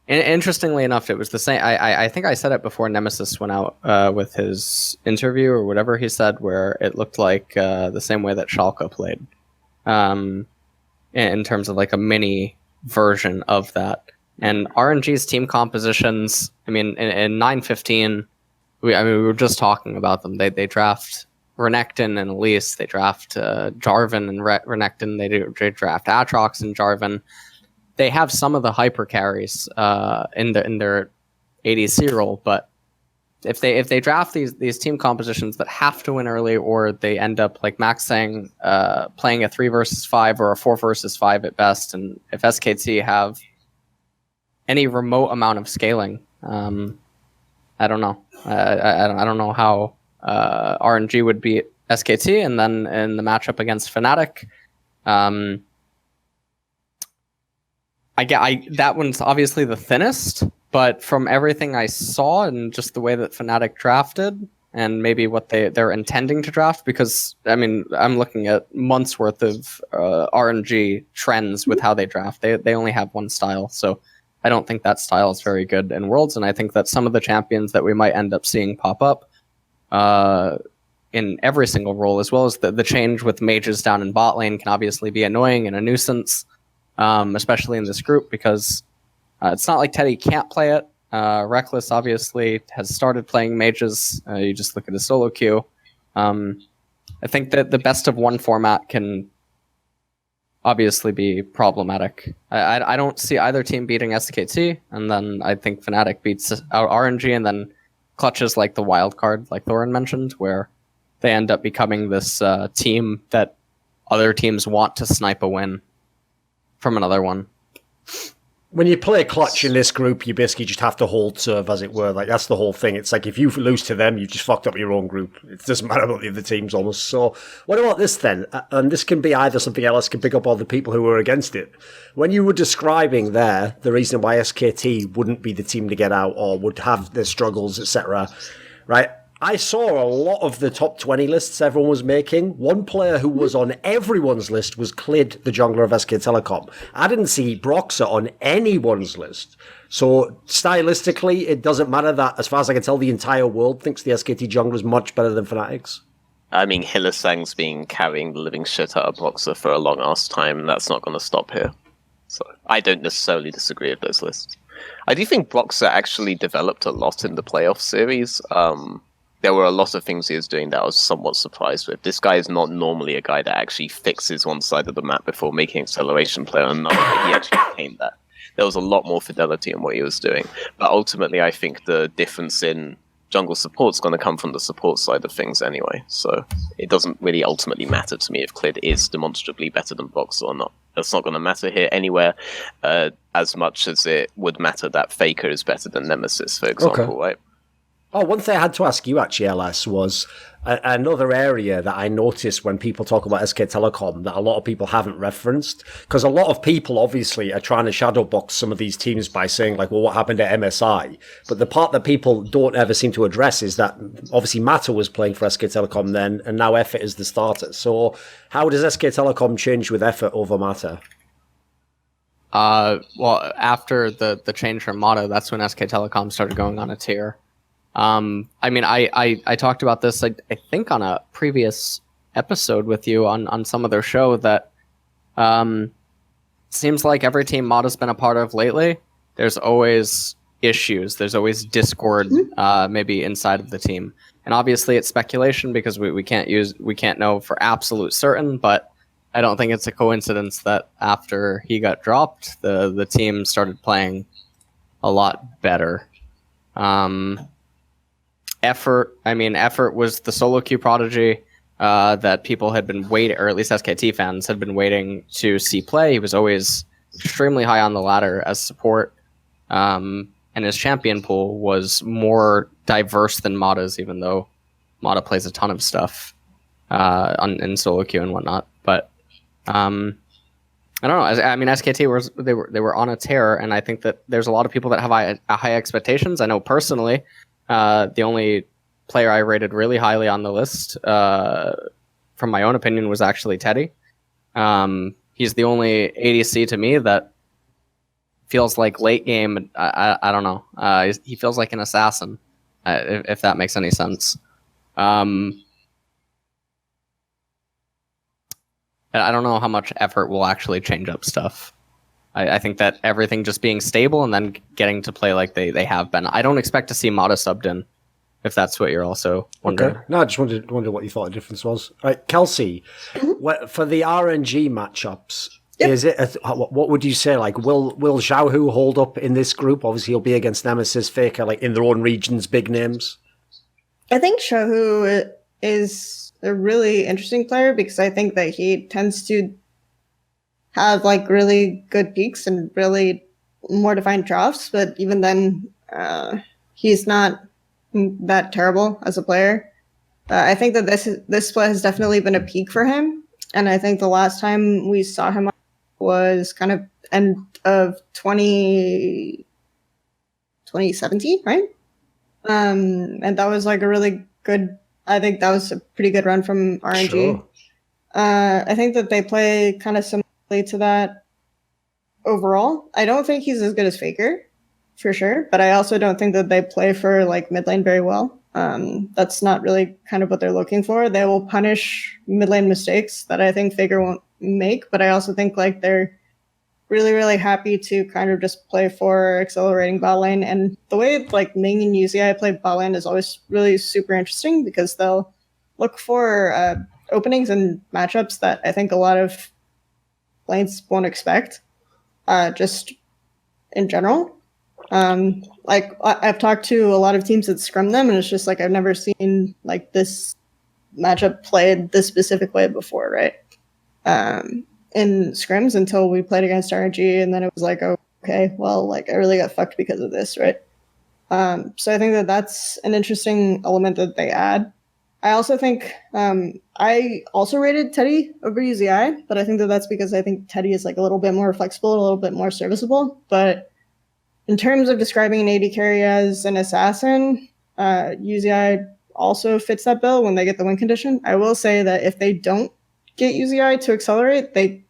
Speaker 5: interestingly enough, it was the same. I think I said it before Nemesis went out with his interview or whatever he said, where it looked like the same way that Schalke played, in terms of like a mini version of that. And RNG's team compositions, I mean, in 9-15, we were just talking about them. They draft Renekton and Elise. They draft Jarvan and Renekton. They draft Aatrox and Jarvan. They have some of the hyper carries in their ADC role, but if they draft these team compositions that have to win early, or they end up like Max saying playing a 3 versus 5 or a 4 versus 5 at best, and if SKT have any remote amount of scaling, I don't know. I don't know how RNG would beat SKT, and then in the matchup against Fnatic. That one's obviously the thinnest, but from everything I saw and just the way that Fnatic drafted and maybe what they're intending to draft, because I mean, I'm looking at months worth of RNG trends with how they draft. They only have one style, so I don't think that style is very good in Worlds, and I think that some of the champions that we might end up seeing pop up in every single role, as well as the change with mages down in bot lane, can obviously be annoying and a nuisance. Especially in this group, because it's not like Teddy can't play it. Reckless obviously has started playing mages. You just look at his solo queue. I think that the best of one format can obviously be problematic. I don't see either team beating SKT, and then I think Fnatic beats out RNG, and then clutches like the wild card, like Thorin mentioned, where they end up becoming this team that other teams want to snipe a win from another one.
Speaker 2: When you play clutch in this group, you basically just have to hold serve, as it were. Like, that's the whole thing. It's like if you lose to them, you've just fucked up your own group. It doesn't matter about the other teams almost. So what about this then? And this can be either something else can pick up all the people who were against it. When you were describing there the reason why SKT wouldn't be the team to get out or would have their struggles, etc., right? I saw a lot of the top 20 lists everyone was making. One player who was on everyone's list was Clid, the jungler of SK Telecom. I didn't see Broxah on anyone's list. So stylistically, it doesn't matter that, as far as I can tell, the entire world thinks the SKT jungler is much better than Fnatic's.
Speaker 4: I mean, Hylissang's been carrying the living shit out of Broxah for a long ass time, and that's not going to stop here. So I don't necessarily disagree with those lists. I do think Broxah actually developed a lot in the playoff series. There were a lot of things he was doing that I was somewhat surprised with. This guy is not normally a guy that actually fixes one side of the map before making acceleration play on another. He actually became that. There was a lot more fidelity in what he was doing. But ultimately, I think the difference in jungle support's going to come from the support side of things anyway. So it doesn't really ultimately matter to me if Clid is demonstrably better than Boxer or not. That's not going to matter here anywhere as much as it would matter that Faker is better than Nemesis, for example, right?
Speaker 2: Oh, one thing I had to ask you actually, LS, was another area that I noticed when people talk about SK Telecom that a lot of people haven't referenced, because a lot of people obviously are trying to shadowbox some of these teams by saying like, well, what happened at MSI? But the part that people don't ever seem to address is that obviously Mata was playing for SK Telecom then, and now Effort is the starter. So how does SK Telecom change with Effort over Mata?
Speaker 5: Well, after the change from Mata, that's when SK Telecom started going on a tear. I mean, I talked about this, I think, on a previous episode with you on some of their show that seems like every team Mata's been a part of lately, there's always issues. There's always discord, maybe inside of the team. And obviously it's speculation because we can't know for absolute certain, but I don't think it's a coincidence that after he got dropped, the team started playing a lot better. Effort was the solo queue prodigy that people had been waiting, or at least SKT fans had been waiting to see play. He was always extremely high on the ladder as support, and his champion pool was more diverse than Mata's, even though Mata plays a ton of stuff in solo queue and whatnot. But I don't know. I mean, SKT they were on a tear, and I think that there's a lot of people that have high expectations. I know personally. The only player I rated really highly on the list, from my own opinion, was actually Teddy. He's the only ADC to me that feels like late game. I don't know. He feels like an assassin, if that makes any sense. I don't know how much Effort will actually change up stuff. I think that everything just being stable and then getting to play like they have been. I don't expect to see Mata subbed in, if that's what you're also wondering.
Speaker 2: Okay. No, I just wondered what you thought the difference was. All right, Kelsey, for the RNG matchups, is it what would you say? Like, will Xiaohu hold up in this group? Obviously, he'll be against Nemesis, Faker, like in their own regions, big names.
Speaker 3: I think Xiaohu is a really interesting player because I think that he tends to have like really good peaks and really more defined troughs, but even then, he's not that terrible as a player. I think that this split has definitely been a peak for him, and I think the last time we saw him was kind of end of 2017, right? And that was like a really good. I think that was a pretty good run from RNG.
Speaker 2: Sure.
Speaker 3: I think that they play kind of similar to that overall. I don't think he's as good as Faker, for sure, but I also don't think that they play for like mid lane very well. That's not really kind of what they're looking for. They will punish mid lane mistakes that I think Faker won't make, but I also think like they're really, really happy to kind of just play for accelerating bot lane. And the way like Ming and UZI play bot lane is always really super interesting because they'll look for openings and matchups that I think a lot of lanes won't expect, just in general. Like I've talked to a lot of teams that scrim them, and it's just like I've never seen like this matchup played this specific way before, right? In scrims until we played against RNG, and then it was like, oh, okay, well, like I really got fucked because of this, right? So I think that that's an interesting element that they add. I also think I also rated Teddy over UZI, but I think that that's because I think Teddy is like a little bit more flexible, a little bit more serviceable. But in terms of describing an AD carry as an assassin, UZI also fits that bill when they get the win condition. I will say that if they don't get UZI to accelerate, the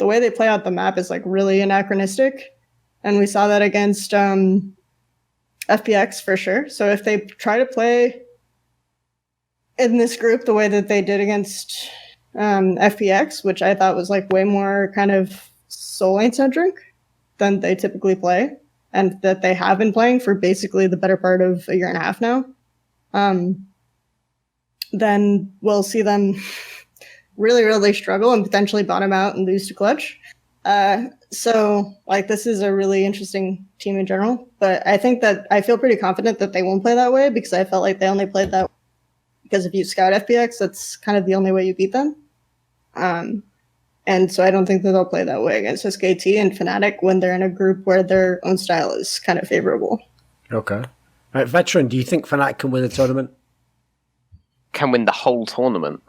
Speaker 3: way they play out the map is like really anachronistic, and we saw that against FPX for sure. So if they try to play in this group the way that they did against FPX, which I thought was like way more kind of soul lane centric than they typically play, and that they have been playing for basically the better part of a year and a half now, then we'll see them really, really struggle and potentially bottom out and lose to Clutch. So like this is a really interesting team in general, but I think that I feel pretty confident that they won't play that way because I felt like they only played that way because if you scout FPX, that's kind of the only way you beat them. And so I don't think that they'll play that way against SKT and Fnatic when they're in a group where their own style is kind of favorable.
Speaker 2: Okay. All right, Veteran, do you think Fnatic can win the tournament?
Speaker 4: Can win the whole tournament?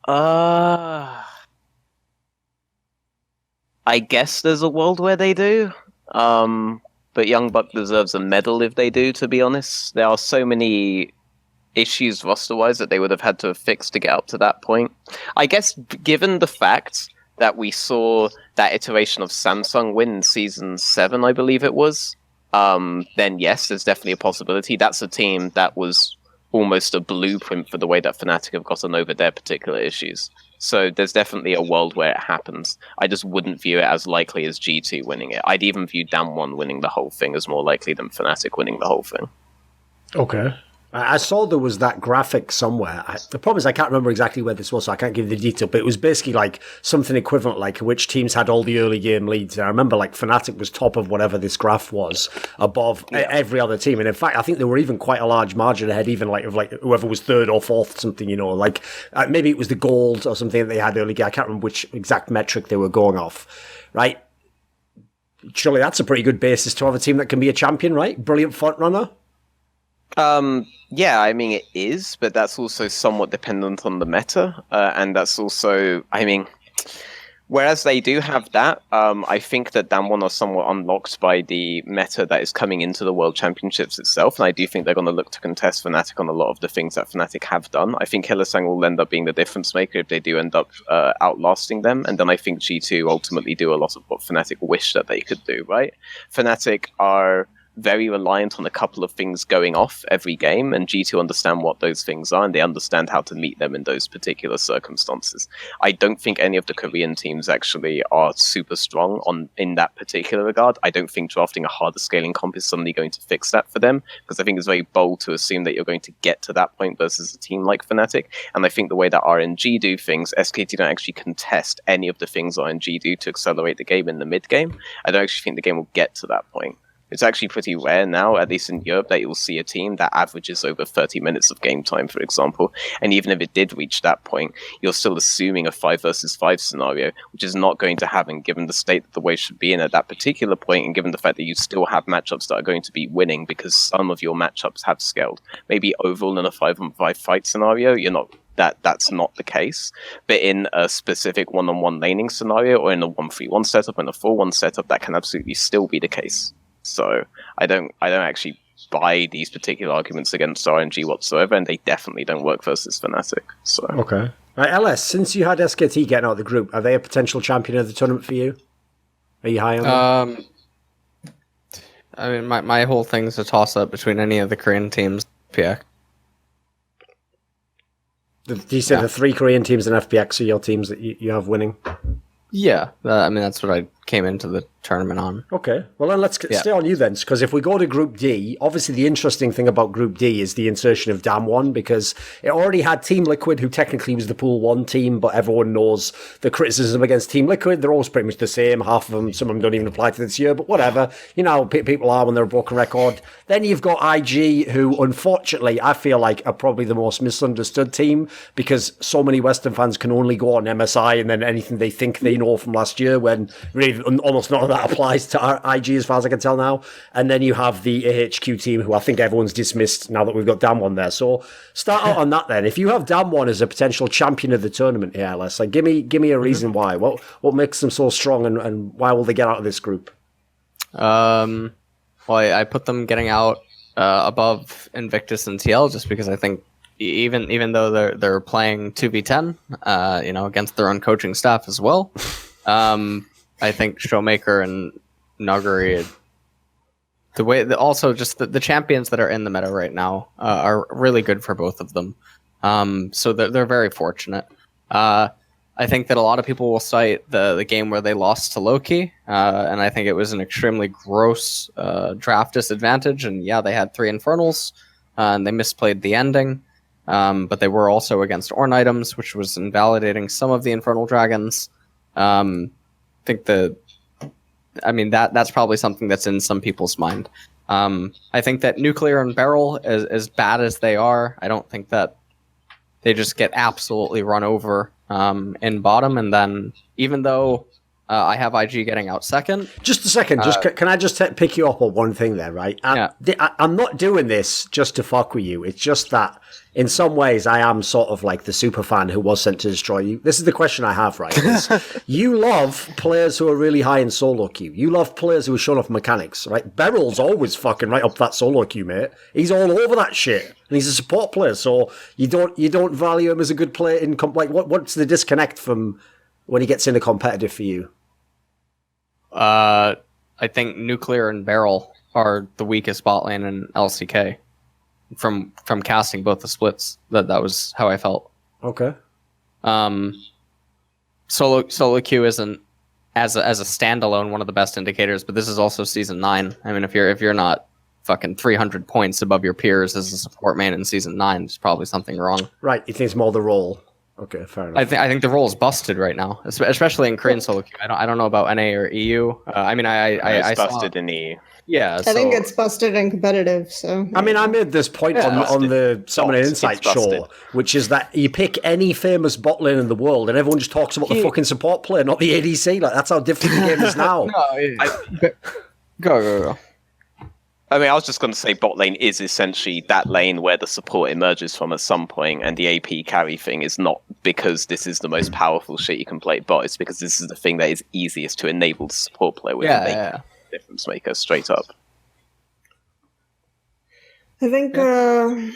Speaker 4: I guess there's a world where they do. But Young Buck deserves a medal if they do, to be honest. There are so many issues roster-wise that they would have had to have fixed to get up to that point. I guess given the fact that we saw that iteration of Samsung win in Season 7, I believe it was, then yes, there's definitely a possibility. That's a team that was almost a blueprint for the way that Fnatic have gotten over their particular issues. So there's definitely a world where it happens. I just wouldn't view it as likely as G2 winning it. I'd even view Damwon winning the whole thing as more likely than Fnatic winning the whole thing.
Speaker 2: Okay. I saw there was that graphic somewhere. The problem is I can't remember exactly where this was, so I can't give you the detail, but it was basically like something equivalent, like which teams had all the early game leads. And I remember like Fnatic was top of whatever this graph was above every other team. And in fact, I think they were even quite a large margin ahead, even like of like whoever was third or fourth, something, you know, like maybe it was the gold or something that they had early game. I can't remember which exact metric they were going off, right? Surely that's a pretty good basis to have a team that can be a champion, right? Brilliant front runner.
Speaker 4: Yeah, I mean, it is, but that's also somewhat dependent on the meta, and that's also, I mean, whereas they do have that, I think that Damwon are somewhat unlocked by the meta that is coming into the World Championships itself, and I do think they're going to look to contest Fnatic on a lot of the things that Fnatic have done. I think Hylissang will end up being the difference maker if they do end up outlasting them, and then I think G2 ultimately do a lot of what Fnatic wish that they could do, right? Fnatic are very reliant on a couple of things going off every game, and G2 understand what those things are, and they understand how to meet them in those particular circumstances. I don't think any of the Korean teams actually are super strong in that particular regard. I don't think drafting a harder scaling comp is suddenly going to fix that for them, because I think it's very bold to assume that you're going to get to that point versus a team like Fnatic, and I think the way that RNG do things, SKT don't actually contest any of the things RNG do to accelerate the game in the mid game. I don't actually think the game will get to that point. It's actually pretty rare now, at least in Europe, that you'll see a team that averages over 30 minutes of game time, for example. And even if it did reach that point, you're still assuming a 5 versus 5 scenario, which is not going to happen given the state that the way should be in at that particular point, and given the fact that you still have matchups that are going to be winning because some of your matchups have scaled. Maybe overall in a 5-on-5 fight scenario, you're not that's not the case, but in a specific one-on-one laning scenario, or in a 1-3-1 setup and a 4-1 setup, that can absolutely still be the case. So I don't actually buy these particular arguments against RNG whatsoever, and they definitely don't work versus Fnatic. So
Speaker 2: okay, right, LS. Since you had SKT getting out of the group, are they a potential champion of the tournament for you? Are you high on them?
Speaker 5: I mean, my whole thing's a toss up between any of the Korean teams. FPX.
Speaker 2: Do you say the 3 Korean teams in FPX are your teams that you have winning?
Speaker 5: Yeah, I mean, that's what I came into the tournament on.
Speaker 2: Okay, well then let's stay on you then, because if we go to Group D, obviously the interesting thing about Group D is the insertion of Damwon, because it already had Team Liquid, who technically was the Pool 1 team, but everyone knows the criticism against Team Liquid. They're always pretty much the same. Half of them, some of them don't even apply to this year, but whatever. You know, people are when they're a broken record. Then you've got IG, who unfortunately I feel like are probably the most misunderstood team, because so many Western fans can only go on MSI and then anything they think they know from last year, when really almost none of that applies to IG as far as I can tell now. And then you have the AHQ team, who I think everyone's dismissed now that we've got Damwon there. So start out on that then. If you have Damwon as a potential champion of the tournament here, let's like give me a reason why. What makes them so strong, and why will they get out of this group?
Speaker 5: Well, I put them getting out above Invictus and TL just because I think even though they're playing 2v10, against their own coaching staff as well. I think Showmaker and Nuggery, also just the champions that are in the meta right now are really good for both of them. So they're very fortunate. I think that a lot of people will cite the game where they lost to Loki, and I think it was an extremely gross draft disadvantage. And yeah, they had 3 Infernals, and they misplayed the ending. But they were also against Orn items, which was invalidating some of the Infernal Dragons. I think that's probably something that's in some people's mind. I think that Nuclear and Beryl, as bad as they are, I don't think that they just get absolutely run over in bottom. And then even though I have IG getting out second.
Speaker 2: Just a second. Can I just pick you up on one thing there, right? I'm not doing this just to fuck with you. It's just that in some ways I am sort of like the super fan who was sent to destroy you. This is the question I have, right? You love players who are really high in solo queue. You love players who are showing off mechanics, right? Beryl's always fucking right up that solo queue, mate. He's all over that shit. And he's a support player, so you don't value him as a good player in what's the disconnect from when he gets into competitive for you?
Speaker 5: I think Nuclear and Beryl are the weakest bot lane in LCK. From casting both the splits, that was how I felt.
Speaker 2: Okay.
Speaker 5: Solo queue isn't as a standalone one of the best indicators, but this is also season 9. I mean, if you're not fucking 300 points above your peers as a support man in season 9, there's probably something wrong.
Speaker 2: Right. You think it's more the role? Okay, fair enough.
Speaker 5: I think the role is busted right now, especially in Korean solo queue. I don't know about NA or EU.
Speaker 4: It's busted in EU.
Speaker 5: Yeah,
Speaker 3: I think it's busted and competitive. So
Speaker 2: I mean, I made this point on the Summoner Insight show, which is that you pick any famous bot lane in the world, and everyone just talks about the fucking support player, not the ADC. Like that's how different the game is now.
Speaker 5: Go.
Speaker 4: I mean, I was just going to say bot lane is essentially that lane where the support emerges from at some point, and the AP carry thing is not because this is the most powerful shit you can play bot, it's because this is the thing that is easiest to enable the support player with. Difference maker, straight up.
Speaker 3: I think, yeah.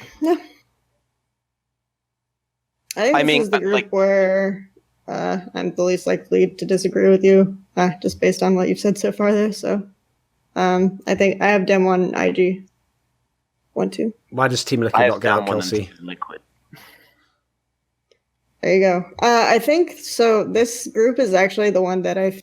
Speaker 3: I think this is the group where I'm the least likely to disagree with you, just based on what you've said so far there. So, I think I have Damwon IG 1-2.
Speaker 2: Why does Team Liquid not get out, Kelsey?
Speaker 4: Liquid.
Speaker 3: There you go. I think so. This group is actually the one that I've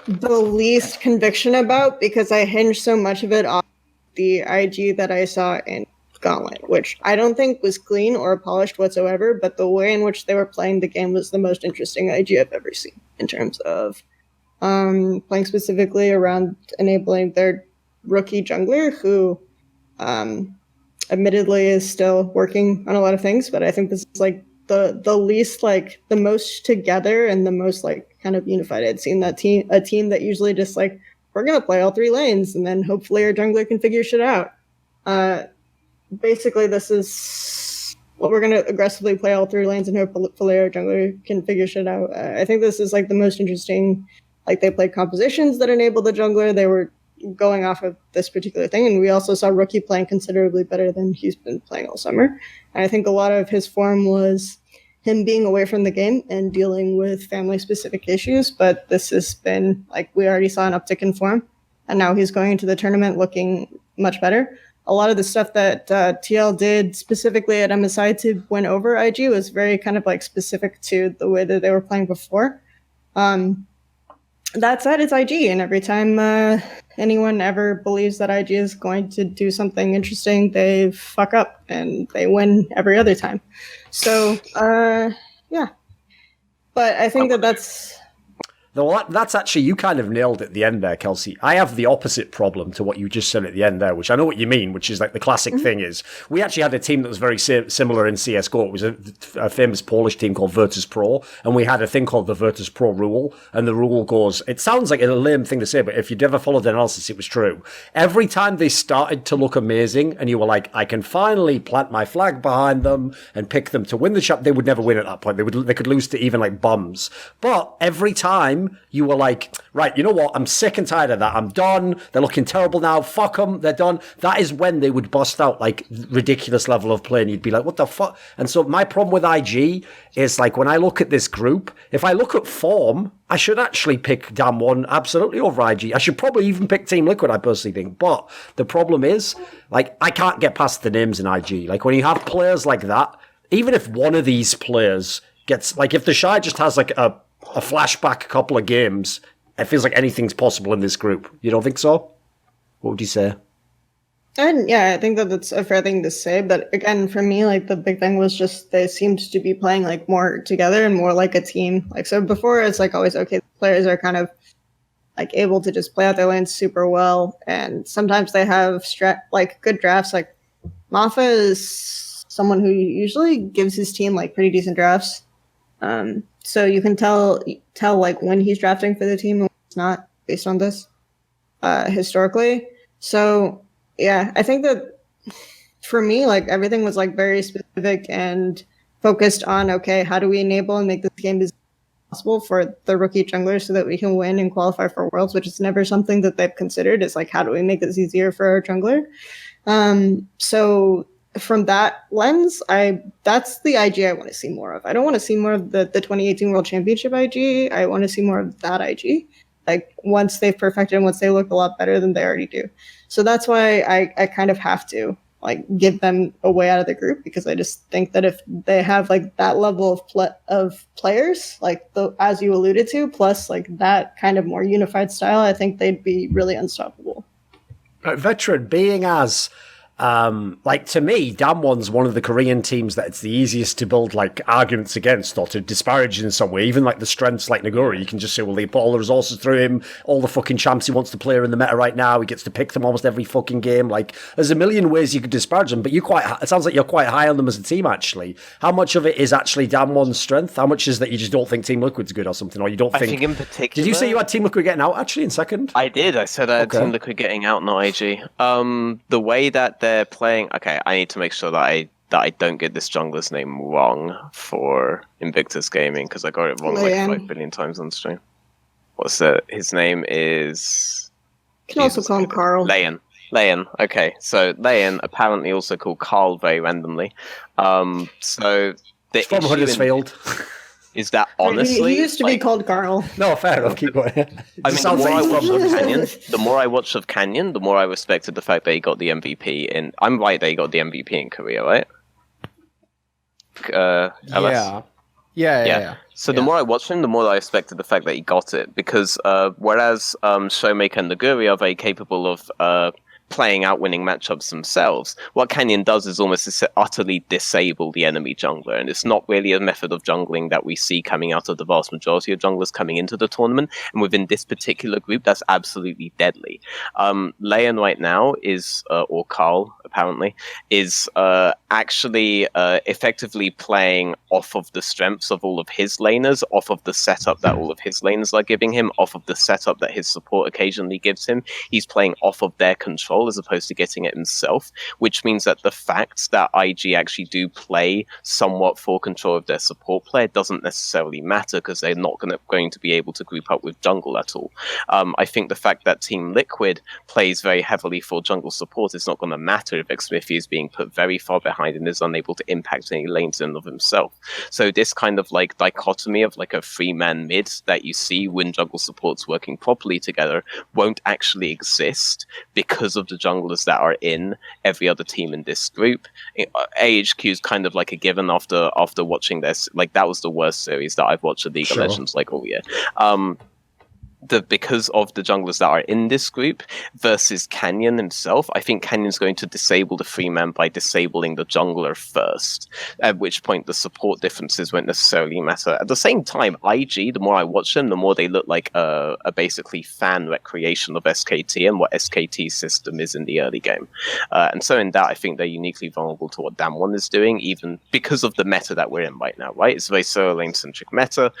Speaker 3: the least conviction about because I hinge so much of it off the IG that I saw in Gauntlet, which I don't think was clean or polished whatsoever, but the way in which they were playing the game was the most interesting IG I've ever seen in terms of playing specifically around enabling their rookie jungler who admittedly is still working on a lot of things, but I think this is like the least, like the most together and the most like kind of unified I'd seen a team that usually just like, we're gonna play all 3 lanes and then hopefully our jungler can figure shit out. Basically this is what we're gonna aggressively play all 3 lanes and hopefully our jungler can figure shit out. I think this is like the most interesting, like they played compositions that enable the jungler. They were going off of this particular thing, and we also saw Rookie playing considerably better than he's been playing all summer. And I think a lot of his form was him being away from the game and dealing with family-specific issues, but this has been, like, we already saw an uptick in form, and now he's going into the tournament looking much better. A lot of the stuff that TL did specifically at MSI to win over IG was very kind of, like, specific to the way that they were playing before. That said, it's IG, and every time anyone ever believes that IG is going to do something interesting, they fuck up, and they win every other time. So, yeah. But I think that's...
Speaker 2: Well, that's actually, you kind of nailed it at the end there, Kelsey. I have the opposite problem to what you just said at the end there, which I know what you mean, which is like the classic thing is, we actually had a team that was very similar in CSGO. It was a famous Polish team called Virtus Pro, and we had a thing called the Virtus Pro rule, and the rule goes, it sounds like a lame thing to say, but if you'd ever followed the analysis, it was true. Every time they started to look amazing, and you were like, I can finally plant my flag behind them and pick them to win the shot, they would never win at that point. They could lose to even like bums. But every time you were like, right, you know what? I'm sick and tired of that. I'm done. They're looking terrible now. Fuck them. They're done. That is when they would bust out like ridiculous level of play and you'd be like, what the fuck? And so my problem with IG is like when I look at this group, if I look at form, I should actually pick Damwon absolutely over IG. I should probably even pick Team Liquid, I personally think. But the problem is, like, I can't get past the names in IG. Like when you have players like that, even if one of these players gets, like if the Shy just has like a flashback couple of games, it feels like anything's possible in this group. You don't think so? What would you say?
Speaker 3: And yeah, I think that that's a fair thing to say. But again, for me, like the big thing was just they seemed to be playing like more together and more like a team. Like so before, it's like always okay. The players are kind of like able to just play out their lanes super well, and sometimes they have like good drafts. Like Mafa is someone who usually gives his team like pretty decent drafts. So you can tell like when he's drafting for the team and when he's not based on this historically. So yeah, I think that for me, like everything was like very specific and focused on okay, how do we enable and make this game as possible for the rookie jungler so that we can win and qualify for Worlds, which is never something that they've considered. It's like how do we make this easier for our jungler? So from that lens, that's the IG I want to see more of. I don't want to see more of the 2018 World Championship IG. I want to see more of that IG. Like once they've perfected and once they look a lot better than they already do. So that's why I kind of have to like give them a way out of the group, because I just think that if they have like that level of players, like as you alluded to, plus like that kind of more unified style, I think they'd be really unstoppable.
Speaker 2: Veteran, being as like to me, Damwon's one of the Korean teams that it's the easiest to build like arguments against or to disparage in some way. Even like the strengths like Naguri, you can just say, well, they put all the resources through him, all the fucking champs he wants to play are in the meta right now. He gets to pick them almost every fucking game. Like, there's a million ways you could disparage them, but it sounds like you're quite high on them as a team. Actually, how much of it is actually Damwon's strength? How much is that you just don't think Team Liquid's good or something, or you don't think?
Speaker 4: I think in particular.
Speaker 2: Did you say you had Team Liquid getting out actually in second?
Speaker 4: I did. I said I had Team Liquid getting out, not IG. The way that they're playing. Okay, I need to make sure that I don't get this jungler's name wrong for Invictus Gaming, because I got it wrong like 5 billion times on stream. What's that? His name is.
Speaker 3: You can also call him Carl.
Speaker 4: Leon. Okay, so Leon, apparently also called Carl very randomly. So the
Speaker 2: From Huddersfield.
Speaker 4: Is that honestly?
Speaker 3: He used to be called Carl.
Speaker 2: No, fair enough. Keep going.
Speaker 4: I mean, the more I watched of Canyon, the more I respected the fact that he got the MVP in. I'm right that he got the MVP in Korea, right? LS?
Speaker 5: Yeah.
Speaker 4: So the more I watched him, the more I respected the fact that he got it, because whereas Showmaker and Naguri are very capable of playing out winning matchups themselves, what Canyon does is almost utterly disable the enemy jungler, and it's not really a method of jungling that we see coming out of the vast majority of junglers coming into the tournament, and within this particular group, that's absolutely deadly. Leon right now is, or Carl apparently, is actually effectively playing off of the strengths of all of his laners, off of the setup that all of his laners are giving him, off of the setup that his support occasionally gives him. He's playing off of their control as opposed to getting it himself, which means that the fact that IG actually do play somewhat for control of their support player doesn't necessarily matter, because they're not going to be able to group up with jungle at all. I think the fact that Team Liquid plays very heavily for jungle support is not going to matter if Xmithy is being put very far behind and is unable to impact any lanes in and of himself. So this kind of like dichotomy of like a 3-man mid that you see when jungle support's working properly together won't actually exist because of the junglers that are in every other team in this group. AHQ is kind of like a given after watching this. Like, that was the worst series that I've watched of League of Legends like all year. Because of the junglers that are in this group versus Canyon himself, I think Canyon's going to disable the 3-man by disabling the jungler first, at which point the support differences won't necessarily matter. At the same time, IG, the more I watch them, the more they look like a basically fan recreation of SKT and what SKT's system is in the early game. And so in that, I think they're uniquely vulnerable to what Damwon is doing, even because of the meta that we're in right now, right? It's a very solo lane-centric meta.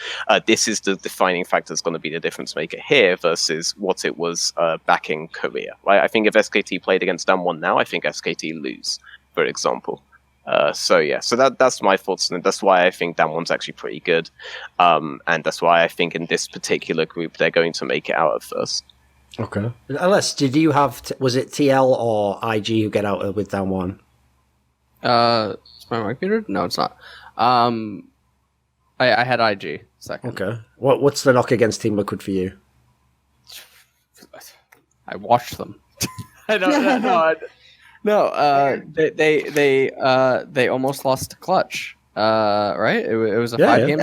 Speaker 4: This is the defining factor that's going to be the difference maker here versus what it was back in Korea, right? I think if SKT played against Damwon now, I think SKT lose, for example. So that's my thoughts, and that's why I think Damwon's actually pretty good, and that's why I think in this particular group they're going to make it out at first.
Speaker 2: Okay. LS, did you have was it TL or IG who get out with Damwon?
Speaker 5: Is my mic muted? No, it's not. I had IG second. Okay.
Speaker 2: What's the knock against Team Liquid for you?
Speaker 5: I watched them. I don't know. No, they almost lost to Clutch. Right? It was a 5 game.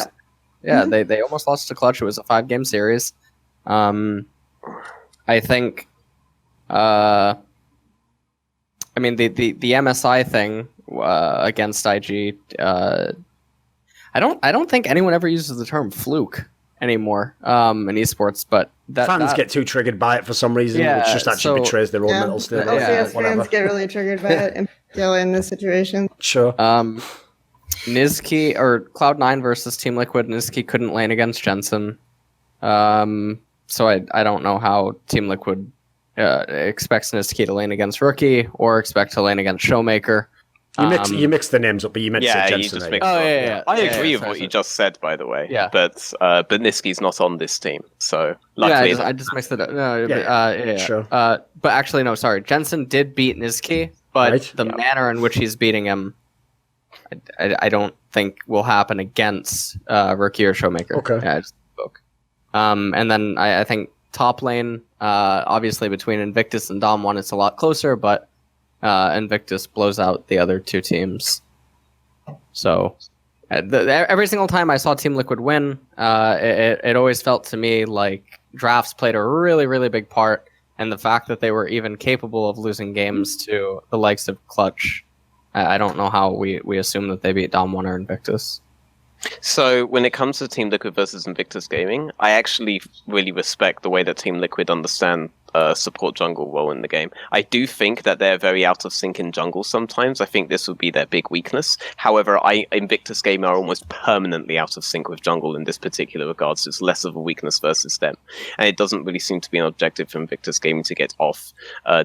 Speaker 5: Yeah, they almost lost to Clutch. It was a 5-game series. I think I mean, the MSI thing against IG. I don't think anyone ever uses the term fluke anymore in esports, but
Speaker 2: fans get too triggered by it for some reason, which just actually betrays their own mental state.
Speaker 3: LCS fans get really triggered by it, in particular in this situation.
Speaker 2: Sure.
Speaker 5: Nizki or Cloud9 versus Team Liquid. Nizki couldn't lane against Jensen, so I don't know how Team Liquid expects Nizki to lane against Rookie or expect to lane against Showmaker.
Speaker 2: You mix the names up, but you meant to say Jensen.
Speaker 4: You just
Speaker 2: right?
Speaker 4: mixed up. I agree with what you just said, by the way.
Speaker 5: Yeah.
Speaker 4: But Niski's not on this team, so luckily.
Speaker 5: I just mixed it up. No,
Speaker 2: sure.
Speaker 5: But actually, no, sorry. Jensen did beat Nizki, but the manner in which he's beating him, I don't think will happen against Rookie or Showmaker.
Speaker 2: Okay.
Speaker 5: Yeah, I just spoke. And then I think top lane, obviously between Invictus and Damwon, it's a lot closer, but Invictus blows out the other two teams. So every single time I saw Team Liquid win, it always felt to me like drafts played a really, really big part, and the fact that they were even capable of losing games to the likes of Clutch, I don't know how we assume that they beat Damwon or Invictus.
Speaker 4: So when it comes to Team Liquid versus Invictus Gaming, I actually really respect the way that Team Liquid understand support jungle role in the game. I do think that they're very out of sync in jungle sometimes. I think this would be their big weakness. However, Invictus Gaming are almost permanently out of sync with jungle in this particular regard, so it's less of a weakness versus them. And it doesn't really seem to be an objective for Invictus Gaming to get off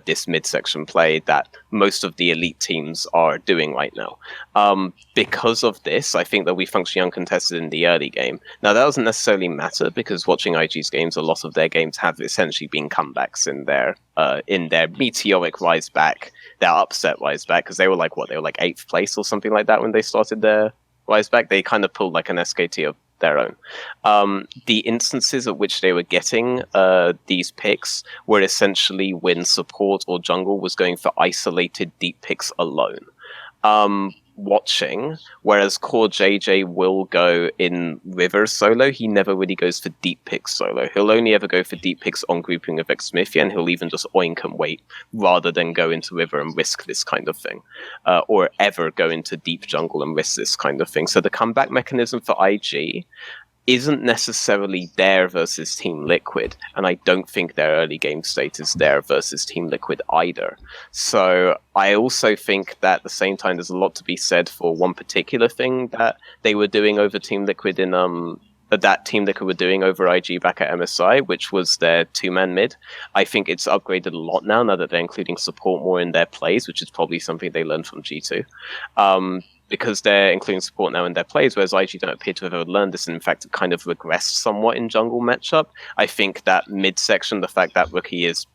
Speaker 4: this midsection play that most of the elite teams are doing right now. Because of this, I think that we function uncontested in the early game. Now, that doesn't necessarily matter, because watching IG's games, a lot of their games have essentially been comebacks in their meteoric rise back, their upset rise back, because they were like 8th place or something like that when they started their rise back. They kind of pulled like an SKT of their own. The instances at which they were getting these picks were essentially when support or jungle was going for isolated deep picks alone. Watching, whereas core JJ will go in river solo, he never really goes for deep picks solo. He'll only ever go for deep picks on grouping with Xmithia, and he'll even just oink and wait rather than go into river and risk this kind of thing, or ever go into deep jungle and risk this kind of thing. So the comeback mechanism for IG isn't necessarily there versus Team Liquid, and I don't think their early game state is there versus Team Liquid either. So I also think that at the same time there's a lot to be said for one particular thing that they were doing over Team Liquid in that Team Liquid were doing over IG back at MSI, which was their two-man mid. I think it's upgraded a lot now that they're including support more in their plays, which is probably something they learned from G2. Because they're including support now in their plays, whereas IG don't appear to have ever learned this, and in fact kind of regressed somewhat in jungle matchup. I think that midsection, the fact that Rookie is,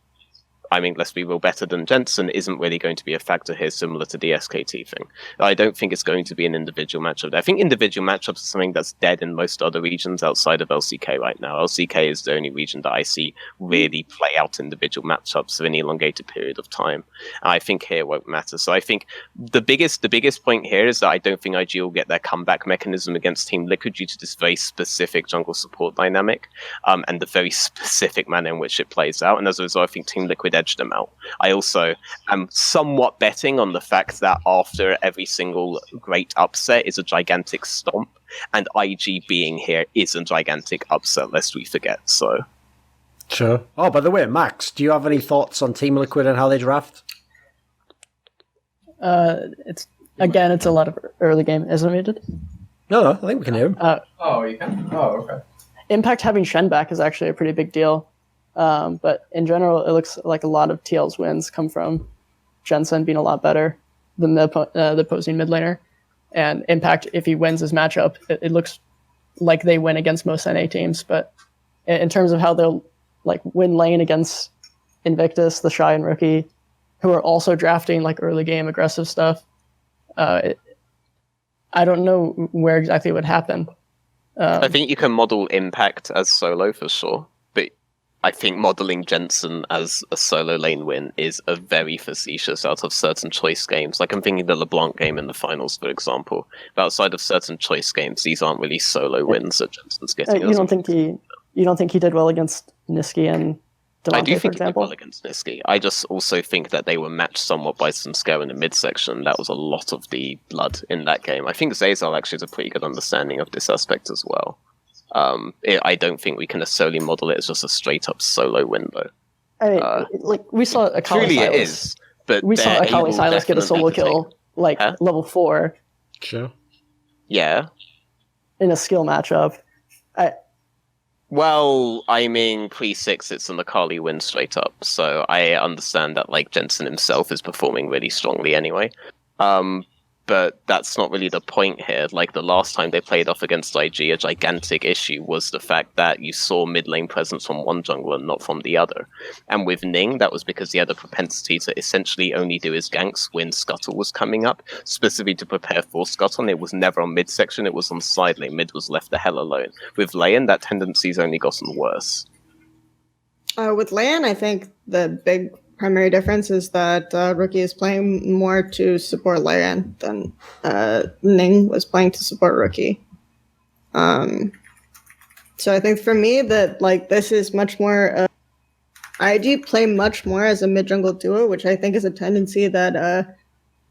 Speaker 4: I mean, let's be real, better than Jensen, isn't really going to be a factor here, similar to the SKT thing. I don't think it's going to be an individual matchup. I think individual matchups are something that's dead in most other regions outside of LCK right now. LCK is the only region that I see really play out individual matchups for an elongated period of time. And I think here it won't matter. So I think the biggest point here is that I don't think IG will get their comeback mechanism against Team Liquid due to this very specific jungle support dynamic, and the very specific manner in which it plays out. And as a result, I think Team Liquid edge them out. I also am somewhat betting on the fact that after every single great upset is a gigantic stomp, and IG being here is a gigantic upset, lest we forget. So,
Speaker 2: sure. Oh, by the way, Max, do you have any thoughts on Team Liquid and how they draft?
Speaker 6: It's a lot of early game, isn't it? Muted?
Speaker 2: No, I think we can hear him.
Speaker 7: Oh, you can? Oh, okay.
Speaker 6: Impact having Shen back is actually a pretty big deal. But in general, it looks like a lot of TL's wins come from Jensen being a lot better than the opposing mid laner. And Impact, if he wins his matchup, it looks like they win against most NA teams. But in terms of how they'll win lane against Invictus, the Shy and Rookie, who are also drafting early game aggressive stuff, I don't know where exactly it would happen.
Speaker 4: I think you can model Impact as solo for sure. I think modeling Jensen as a solo lane win is a very facetious out of certain choice games. Like I'm thinking the LeBlanc game in the finals, for example. But outside of certain choice games, these aren't really solo wins that Jensen's getting.
Speaker 6: You don't think he did well against Niski and
Speaker 4: I do
Speaker 6: for
Speaker 4: think it did
Speaker 6: example.
Speaker 4: well against Niski. I just also think that they were matched somewhat by some skill in the midsection. That was a lot of the blood in that game. I think Zazal actually has a pretty good understanding of this aspect as well. I don't think we can necessarily model it as just a straight up solo win though.
Speaker 6: We saw Akali
Speaker 4: Truly
Speaker 6: Silas.
Speaker 4: it is, but
Speaker 6: We saw Akali Silas get a solo kill level 4
Speaker 2: Sure.
Speaker 4: Yeah.
Speaker 6: in a skill matchup.
Speaker 4: Well, I mean, pre-6, it's an Akali win straight up, so I understand that, like, Jensen himself is performing really strongly anyway. But that's not really the point here. Like, the last time they played off against IG, a gigantic issue was the fact that you saw mid lane presence from one jungler, not from the other. And with Ning, that was because he had a propensity to essentially only do his ganks when Scuttle was coming up, specifically to prepare for Scuttle, and it was never on mid-section, it was on side lane. Mid was left the hell alone. With Leon, that tendency's only gotten worse.
Speaker 3: With Lan, I think the big primary difference is that Rookie is playing more to support Lan than Ning was playing to support Rookie. So I think for me that like this is much more. IG play much more as a mid jungle duo, which I think is a tendency that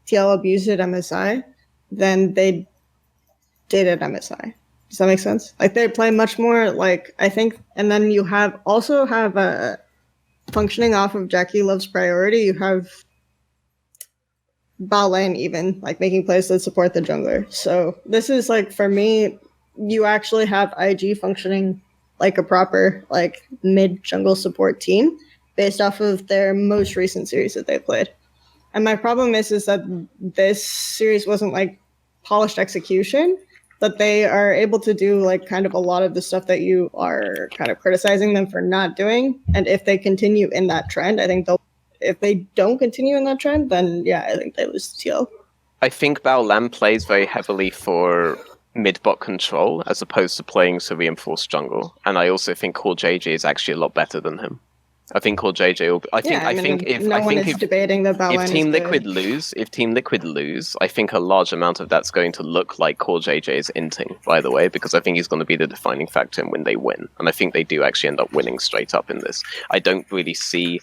Speaker 3: TL abused at MSI than they did at MSI. Does that make sense? Like they play much more like I think, and then you have a functioning off of Jackie Love's priority. You have Bao Lane even like making plays that support the jungler. So this is like for me, you actually have IG functioning like a proper like mid jungle support team based off of their most recent series that they played. And my problem is that this series wasn't like polished execution, that they are able to do like kind of a lot of the stuff that you are kind of criticizing them for not doing. And if they continue in that trend, I think if they don't continue in that trend, then yeah, I think they lose to TL.
Speaker 4: I think Bao Lam plays very heavily for mid-bot control as opposed to playing to reinforce jungle. And I also think Core JJ is actually a lot better than him. I think Core JJ will be, I think if
Speaker 3: debating the Bao Lam
Speaker 4: if Team Liquid lose, I think a large amount of that's going to look like Core JJ is inting, by the way, because I think he's going to be the defining factor in when they win. And I think they do actually end up winning straight up in this. I don't really see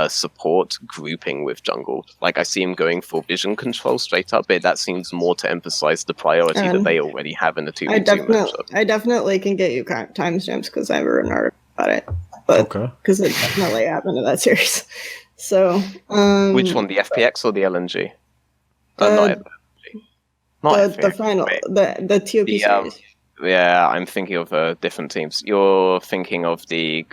Speaker 4: support grouping with jungle. Like I see him going for vision control straight up, but that seems more to emphasize the priority that they already have in the 2v2 matchup.
Speaker 3: I definitely can get you timestamps because I wrote an article about it. But because it definitely happened in that series. So
Speaker 4: which one, the FPX or the LNG?
Speaker 3: The final, the TOP series.
Speaker 4: Yeah, I'm thinking of different teams. You're thinking of the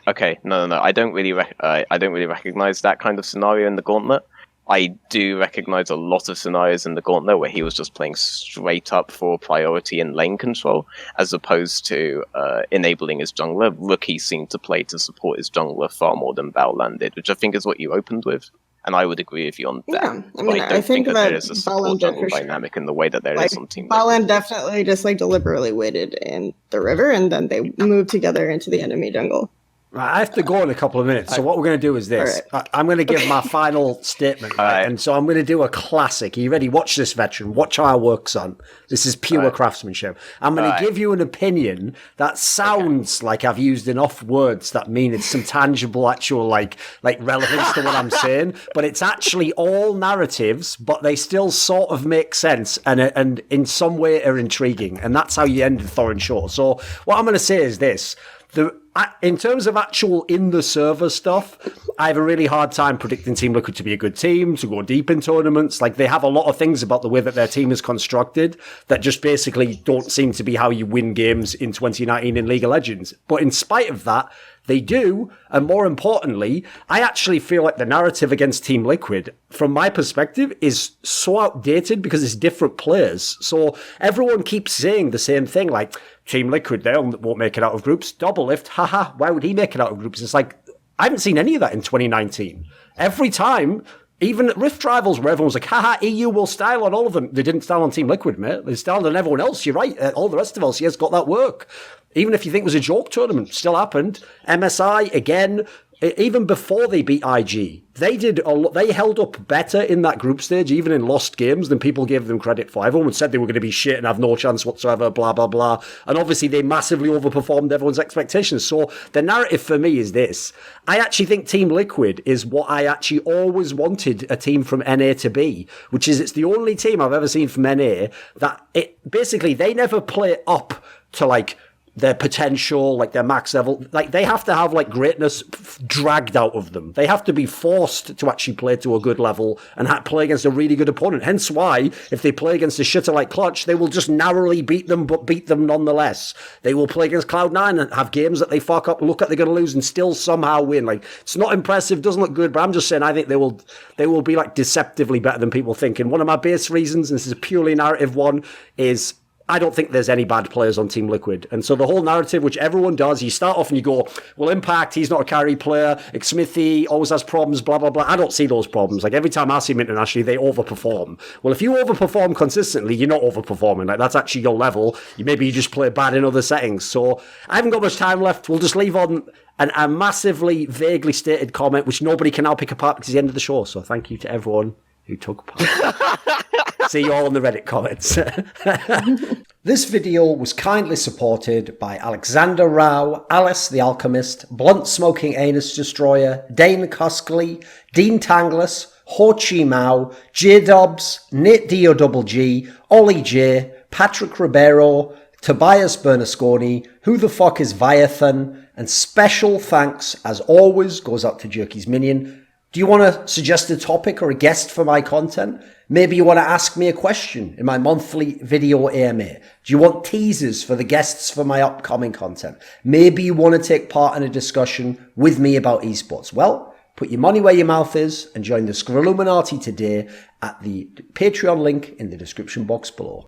Speaker 4: no. I don't really recognize that kind of scenario in the Gauntlet. I do recognize a lot of scenarios in the Gauntlet where he was just playing straight up for priority and lane control, as opposed to enabling his jungler. Rookie seemed to play to support his jungler far more than Baolan did, which I think is what you opened with. And I would agree with you on that.
Speaker 3: Yeah, I mean, I think that
Speaker 4: there is a support jungle dynamic in the way that there is on Team Liquid.
Speaker 3: Baolan definitely just like deliberately waited in the river, and then they moved together into the enemy jungle.
Speaker 2: Right, I have to go in a couple of minutes. So what we're going to do is this. Right. I'm going to give my final statement. Right? And so I'm going to do a classic. Are you ready? Watch this, veteran. Watch how I works on. This is pure craftsmanship. I'm going to give you an opinion that sounds like I've used enough words that mean it's some tangible, actual, like relevance to what I'm saying. But it's actually all narratives, but they still sort of make sense and in some way are intriguing. And that's how you end the Thorin short. So what I'm going to say is this. In terms of actual in-the-server stuff, I have a really hard time predicting Team Liquid to be a good team, to go deep in tournaments. Like, they have a lot of things about the way that their team is constructed that just basically don't seem to be how you win games in 2019 in League of Legends. But in spite of that, they do, and more importantly, I actually feel like the narrative against Team Liquid, from my perspective, is so outdated because it's different players. So everyone keeps saying the same thing, like, Team Liquid, they won't make it out of groups. Doublelift, haha, why would he make it out of groups? It's like, I haven't seen any of that in 2019. Every time, even at Rift Rivals, where everyone's like, haha, EU will style on all of them. They didn't style on Team Liquid, mate. They styled on everyone else. You're right. All the rest of LCS got that work. Even if you think it was a joke tournament, still happened. MSI, again, even before they beat IG, they did a lot. They held up better in that group stage, even in lost games, than people gave them credit for. Everyone said they were going to be shit and have no chance whatsoever, blah, blah, blah. And obviously they massively overperformed everyone's expectations. So the narrative for me is this. I actually think Team Liquid is what I actually always wanted a team from NA to be, which is it's the only team I've ever seen from NA that basically they never play up to like their potential, like their max level. Like they have to have like greatness dragged out of them. They have to be forced to actually play to a good level and play against a really good opponent. Hence why if they play against a shitter like Clutch, they will just narrowly beat them, but beat them nonetheless. They will play against Cloud9 and have games that they fuck up, look at they're going to lose and still somehow win. Like it's not impressive, doesn't look good, but I'm just saying I think they will be like deceptively better than people think. And one of my base reasons, and this is a purely narrative one, is I don't think there's any bad players on Team Liquid. And so the whole narrative, which everyone does, you start off and you go, well, Impact, he's not a carry player. Smithy always has problems, blah, blah, blah. I don't see those problems. Like every time I see him internationally, they overperform. Well, if you overperform consistently, you're not overperforming. Like that's actually your level. Maybe you just play bad in other settings. So I haven't got much time left. We'll just leave on a massively vaguely stated comment, which nobody can now pick apart because it's the end of the show. So thank you to everyone who took part. See you all in the Reddit comments. This video was kindly supported by Alexander Rao, Alice the Alchemist, Blunt Smoking Anus Destroyer, Dane Cuskley, Dean Tanglis, Chi Mao, JDubs, NateDOhDoubleG, OllieJ, Patrick Ribeiro, Tobias Bernasconi, Who the Fuck is Viathan, and special thanks, as always, goes out to Jerky's Minion. Do you want to suggest a topic or a guest for my content? Maybe you want to ask me a question in my monthly video AMA. Do you want teasers for the guests for my upcoming content? Maybe you want to take part in a discussion with me about esports. Well, put your money where your mouth is and join the Scrilluminati today at the Patreon link in the description box below.